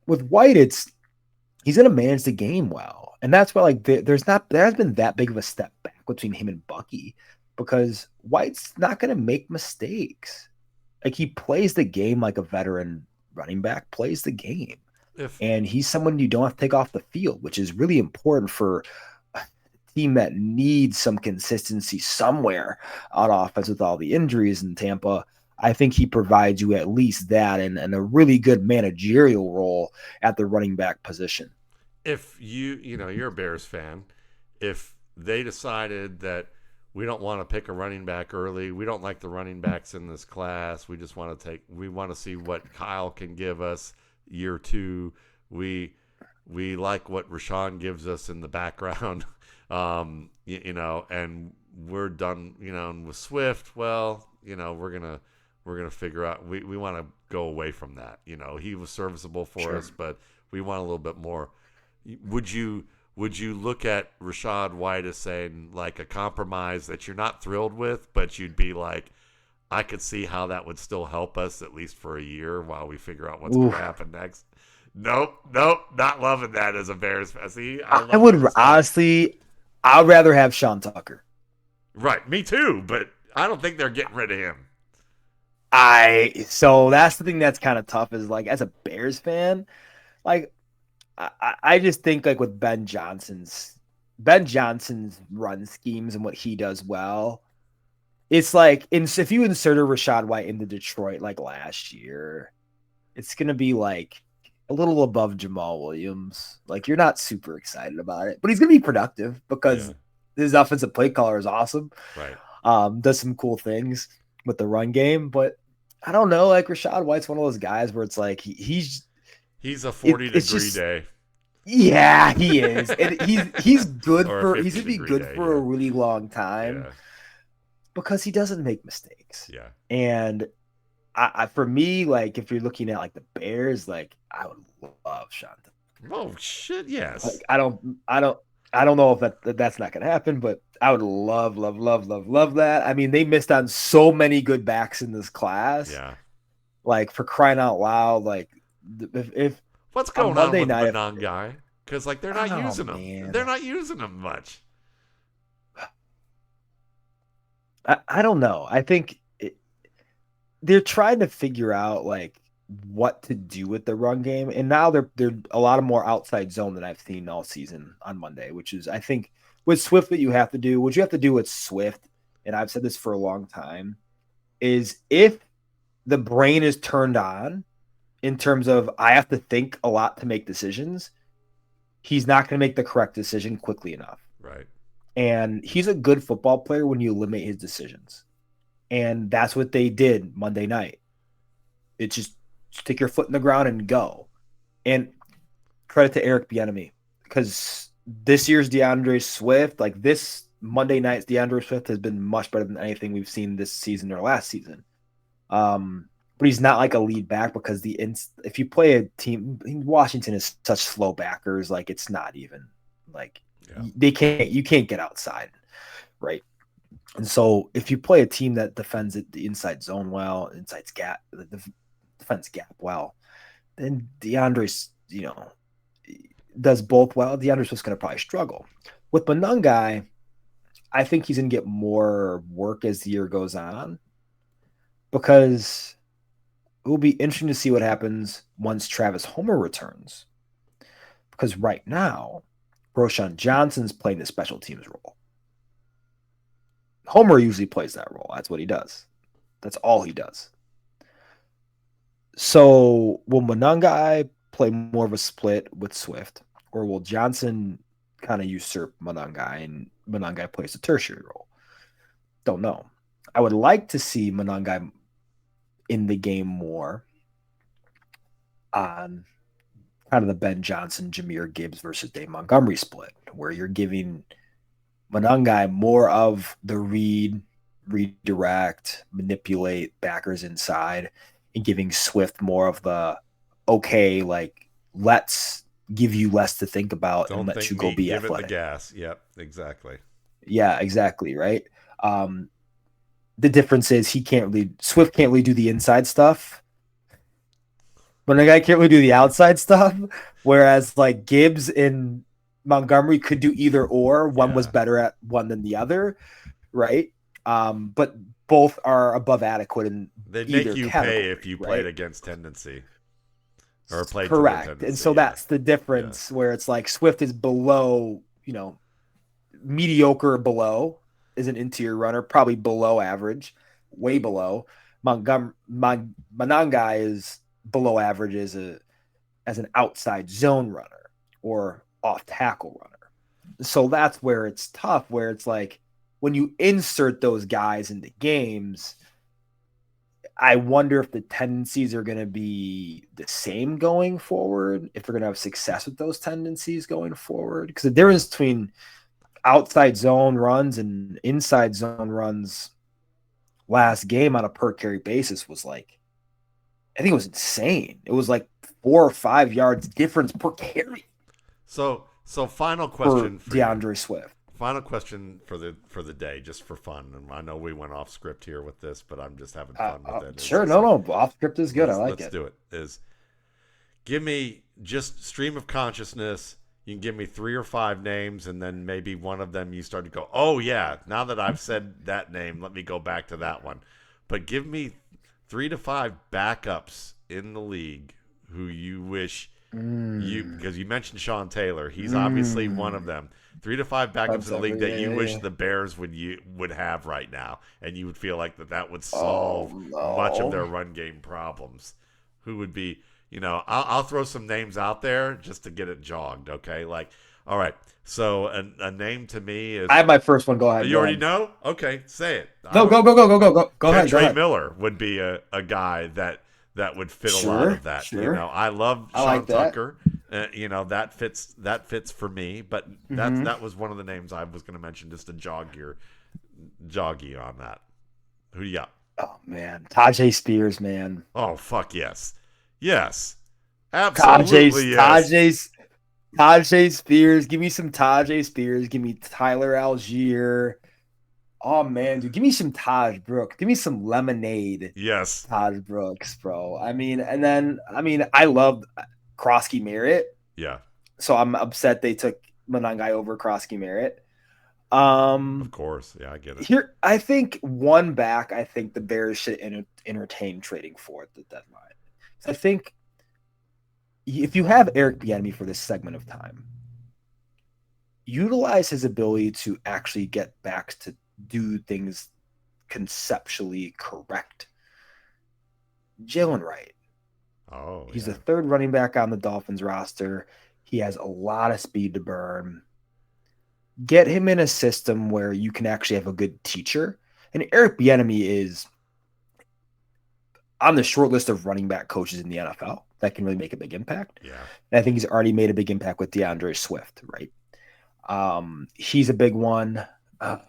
with White, he's going to manage the game well. And that's why like there has been that big of a step back between him and Bucky because White's not going to make mistakes. Like he plays the game like a veteran running back plays the game. And he's someone you don't have to take off the field, which is really important for a team that needs some consistency somewhere on offense with all the injuries in Tampa. I think he provides you at least that and a really good managerial role at the running back position. If you're a Bears fan, if they decided that we don't want to pick a running back early, we don't like the running backs in this class, we just want to see what Kyle can give us year 2. We like what Rashawn gives us in the background, and we're done. And with Swift, well, we're gonna figure out. We want to go away from that. He was serviceable for us, but we want a little bit more. Would you look at Rashad White as saying like a compromise that you're not thrilled with, but you'd be like, I could see how that would still help us at least for a year while we figure out what's going to happen next? Nope, not loving that as a Bears fan. See, I would honestly, I'd rather have Sean Tucker. Right, me too, but I don't think they're getting rid of him. So that's the thing that's kind of tough is like as a Bears fan, like I just think like with Ben Johnson's run schemes and what he does well, it's like if you inserted Rachaad White into Detroit like last year, it's gonna be like a little above Jamal Williams. Like you're not super excited about it, but he's gonna be productive because his offensive play caller is awesome. Right. Does some cool things with the run game, but I don't know. Like Rachaad White's one of those guys where it's like he's a 40-degree day. Yeah, he is. And he's good he's gonna be good for a really long time because he doesn't make mistakes. Yeah. And I for me, like if you're looking at like the Bears, like I would love Sean. Oh shit, yes. Like, I don't know if that's not gonna happen, but I would love that. I mean, they missed on so many good backs in this class. Yeah. Like for crying out loud, like if what's going on with the Manon guy? Because like they're not using him. Man. They're not using him much. I don't know. I think they're trying to figure out like what to do with the run game, and now they're a lot of more outside zone than I've seen all season on Monday, which is I think with Swift what you have to do with Swift, and I've said this for a long time, is if the brain is turned on in terms of I have to think a lot to make decisions, he's not going to make the correct decision quickly enough. Right. And he's a good football player when you limit his decisions. And that's what they did Monday night. It's just stick your foot in the ground and go. And credit to Eric Bieniemy, because this year's DeAndre Swift, like this Monday night's DeAndre Swift has been much better than anything we've seen this season or last season. But he's not like a lead back because if you play a team, Washington is such slow backers, like it's not even like you can't get outside, right? And so if you play a team that defends the inside zone well, defense gap well, then DeAndre's does both well. DeAndre's just going to probably struggle. With Monangai, I think he's going to get more work as the year goes on because it will be interesting to see what happens once Travis Homer returns. Because right now, Roschon Johnson's playing the special teams role. Homer usually plays that role. That's what he does. That's all he does. So will Monangai play more of a split with Swift, or will Johnson kind of usurp Monangai and Monangai plays a tertiary role? Don't know. I would like to see Monangai in the game more on kind of the Ben Johnson, Jahmyr Gibbs versus Dave Montgomery split, where you're giving Monangai more of the redirect, manipulate backers inside, and giving Swift more of the let's give you less to think about and let you go be athletic. Give it the gas. Yep, exactly. Yeah, exactly, right? The difference is Swift can't really do the inside stuff, but the guy can't really do the outside stuff. Whereas like Gibbs and Montgomery could do either or. One was Yeah. better at one than the other, right? But both are above adequate in They'd either make you category, pay if you right? played against tendency or played for the Correct. And tendency. so Yeah. that's the difference where it's like Swift is below, mediocre below is an interior runner, probably below average, way below. Monangai is below average as an outside zone runner or off tackle runner. So that's where it's tough, where it's like when you insert those guys into games, I wonder if the tendencies are going to be the same going forward, if they're going to have success with those tendencies going forward. Because the difference between outside zone runs and inside zone runs last game on a per carry basis was like, I think it was insane. It was like 4 or 5 yards difference per carry. So final question for DeAndre Swift. Final question for the day, just for fun. And I know we went off script here with this, but I'm just having fun with it. Sure, no, off script is good. I like it. Let's do it. Give me just stream of consciousness. You can give me 3 or 5 names, and then maybe one of them you start to go, oh yeah, now that I've said that name, let me go back to that one. But give me 3 to 5 backups in the league who you wish because you mentioned Sean Taylor. He's obviously one of them. 3 to 5 backups in the league that you wish the Bears would have right now, and you would feel like that would solve much of their run game problems. Who would be? I'll throw some names out there just to get it jogged. Okay, all right. So a name to me is. I have my first one. Go ahead. You already know? Okay, say it. No, go ahead. Trey Miller would be a guy that would fit a lot of that. Sure. I love Sean like that. Tucker. That fits for me. But that was one of the names I was going to mention just to jog you on that. Who do you got? Oh man, Tajay Spears, man. Oh fuck yes, absolutely yes. Tajay Spears. Give me some Tajay Spears. Give me Tyler Algier. Oh man, dude, give me some Taj Brooks. Give me some lemonade. Yes, Taj Brooks, bro. I love Krosky Merritt. Yeah. So I'm upset they took Monangai over Krosky Merritt. Of course, yeah, I get it. Here, I think one back. I think the Bears should entertain trading for at the deadline. So I think if you have Eric Bieniemy for this segment of time, utilize his ability to actually get backs to do things conceptually correct. Jalen Wright. Oh, he's the third running back on the Dolphins roster. He has a lot of speed to burn. Get him in a system where you can actually have a good teacher. And Eric Bieniemy is on the short list of running back coaches in the NFL that can really make a big impact. Yeah. And I think he's already made a big impact with DeAndre Swift, right? He's a big one. Trying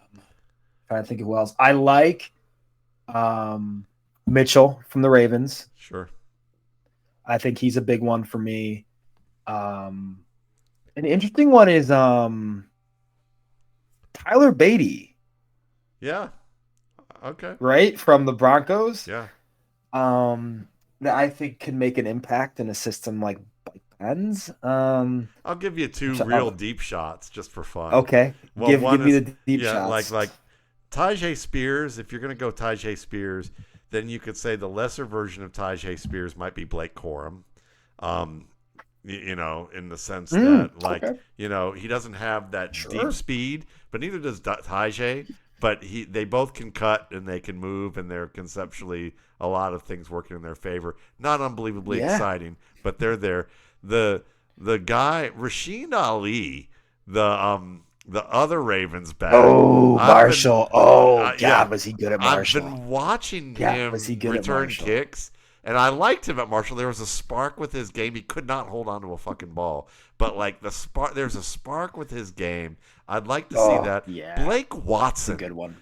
to think of who else. I like Mitchell from the Ravens. Sure. I think he's a big one for me. An interesting one is Tyler Beatty. Yeah. Okay. Right? From the Broncos. Yeah. That I think can make an impact in a system like Ben's. I'll give you 2 real deep shots just for fun. Okay. Well, give me the deep shots. Like Tajay Spears, if you're going to go Tajay Spears, then you could say the lesser version of Tajay Spears might be Blake Corum. In the sense that, he doesn't have that deep speed, but neither does Tajay. But they both can cut and they can move, and they're conceptually a lot of things working in their favor. Not unbelievably exciting, but they're there. The guy Rashid Ali, the other Ravens back. Oh, Marshall. Was he good at Marshall? I've been watching him return kicks, and I liked him at Marshall. There was a spark with his game. He could not hold on to a fucking ball, but there's a spark with his game. I'd like to see that. Yeah. Blake Watson, that's a good one.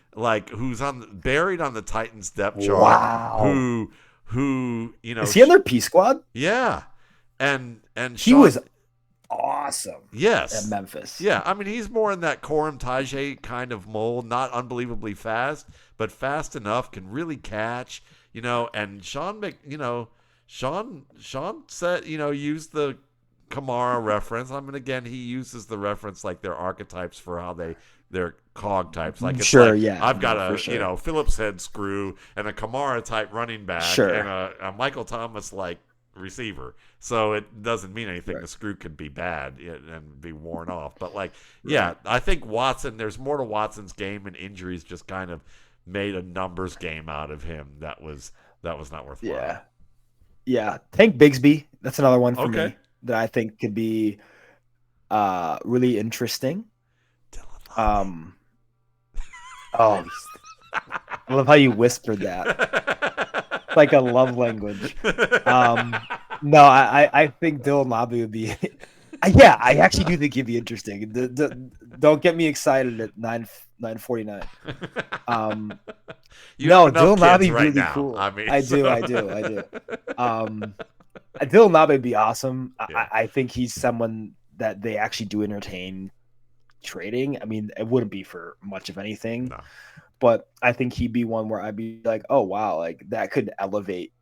Who's buried on the Titans depth chart. Wow. Who is he on their P squad? Yeah, and he was awesome. Yes, at Memphis. Yeah, I mean he's more in that Corum Tajay kind of mold. Not unbelievably fast, but fast enough, can really catch. And Sean said, used the Kamara reference. I mean, again, he uses the reference like their archetypes for how they're cog types. Like it's Sure, like yeah, I've got no, for a sure. Phillips head screw and a Kamara type running back and Sure. a Michael Thomas like receiver. So it doesn't mean anything. Right. The screw could be bad and be worn off. But like, yeah, Right. I think Watson. There's more to Watson's game, and injuries just kind of made a numbers game out of him. That was not worthwhile. Yeah. Yeah. Tank Bigsby. That's another one for Okay. me that I think could be really interesting. Dylan Lobby. Um oh, I love how you whispered that. It's like a love language. No, I think Dylan Lobby would be yeah, I actually do think he'd be interesting. Don't get me excited at 9:49. You have No, enough Dylan kids Lobby right really now. cool. I mean, I do, I do, I do. Dylan Lobby would be awesome. Yeah. I think he's someone that they actually do entertain trading. I mean, it wouldn't be for much of anything, No. but I think he'd be one where I'd be like, oh wow, like that could elevate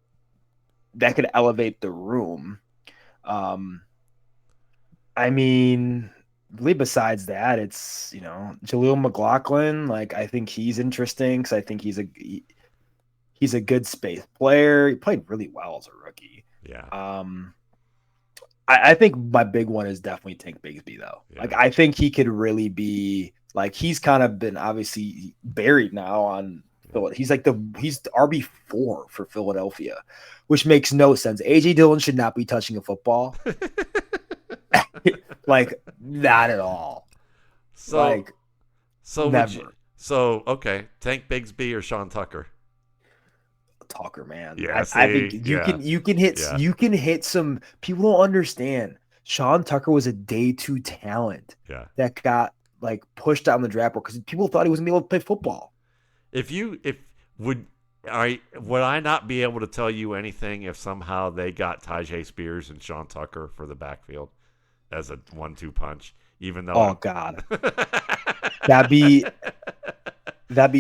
the room. I mean, really besides that, it's Jaleel McLaughlin. Like I think he's interesting because I think he's a good space player. He played really well as a rookie. Yeah. I think my big one is definitely Tank Bigsby though. Yeah. Like I think he could really be like he's kind of been obviously buried now on he's RB4 for Philadelphia, which makes no sense. AJ Dillon should not be touching a football. Like not at all. So like never. Okay, Tank Bigsby or Sean Tucker? Tucker, man. Yeah, I think you can hit some people don't understand. Sean Tucker was a day 2 talent that got like pushed down the draft board because people thought he wasn't able to play football. Would I not be able to tell you anything if somehow they got Tajay Spears and Sean Tucker for the backfield as a 1-2 punch? Even though God, that'd be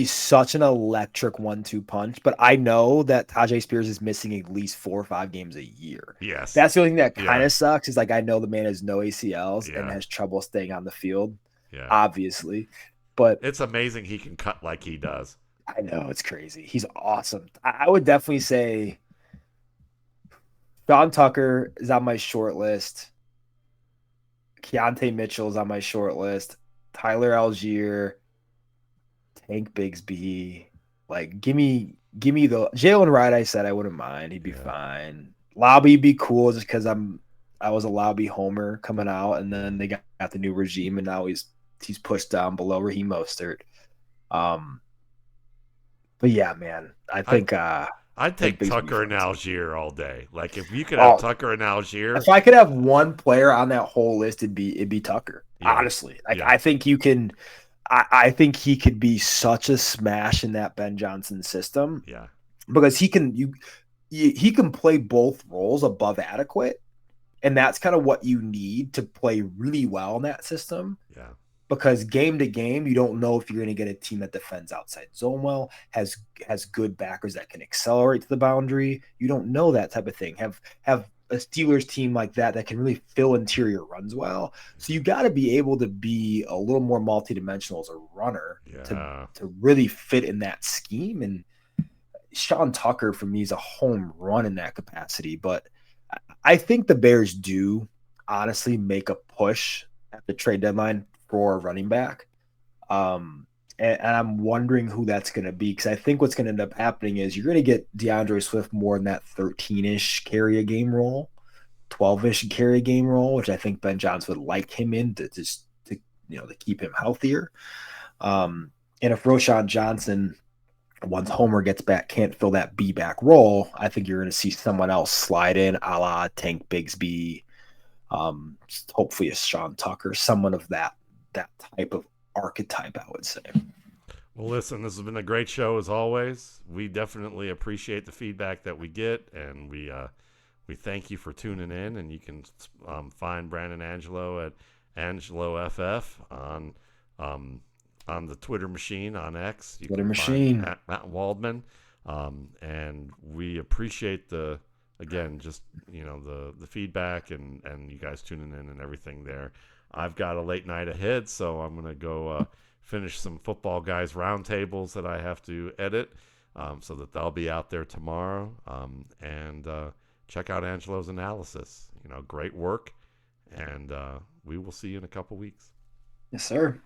such an electric 1-2 punch. But I know that Tajay Spears is missing at least 4 or 5 games a year. Yes, that's the only thing that kind of sucks. Is like I know the man has no ACLs and has trouble staying on the field. Yeah, obviously, but it's amazing he can cut like he does. I know it's crazy. He's awesome. I would definitely say Sean Tucker is on my short list. Keontae Mitchell is on my short list. Tyler Algier, Tank Bigsby. Like, give me the Jalen Wright. I said I wouldn't mind. He'd be fine. Lobby'd be cool just because I was a Lobby homer coming out, and then they got the new regime, and now he's pushed down below Raheem Mostert. But yeah, man, I think I'd take Tucker and Algier all day. Like if you could have Tucker and Algier. If I could have one player on that whole list, it'd be Tucker. Yeah. Honestly, like I think you can. I think he could be such a smash in that Ben Johnson system. Yeah, because he can play both roles above adequate, and that's kind of what you need to play really well in that system. Yeah. Because game to game, you don't know if you're going to get a team that defends outside zone well, has good backers that can accelerate to the boundary. You don't know that type of thing. Have a Steelers team like that can really fill interior runs well. So you got to be able to be a little more multidimensional as a runner to really fit in that scheme. And Sean Tucker for me is a home run in that capacity. But I think the Bears do honestly make a push at the trade deadline for running back. And I'm wondering who that's going to be, because I think what's going to end up happening is you're going to get DeAndre Swift more in that 13-ish carry a game role, 12-ish carry a game role, which I think Ben Johnson would like him in to keep him healthier. And if Roshan Johnson, once Homer gets back, can't fill that B-back role, I think you're going to see someone else slide in, a la Tank Bigsby, hopefully a Sean Tucker, someone of that type of archetype, I would say. Well, listen, this has been a great show as always. We definitely appreciate the feedback that we get, and we thank you for tuning in. And you can find Brandon Angelo at AngeloFF on the Twitter machine on X. You Twitter can machine find Matt Waldman, and we appreciate the again, just the feedback and you guys tuning in and everything there. I've got a late night ahead, so I'm gonna go finish some football guys roundtables that I have to edit, so that they'll be out there tomorrow. And check out Angelo's analysis. Great work, and we will see you in a couple weeks. Yes, sir.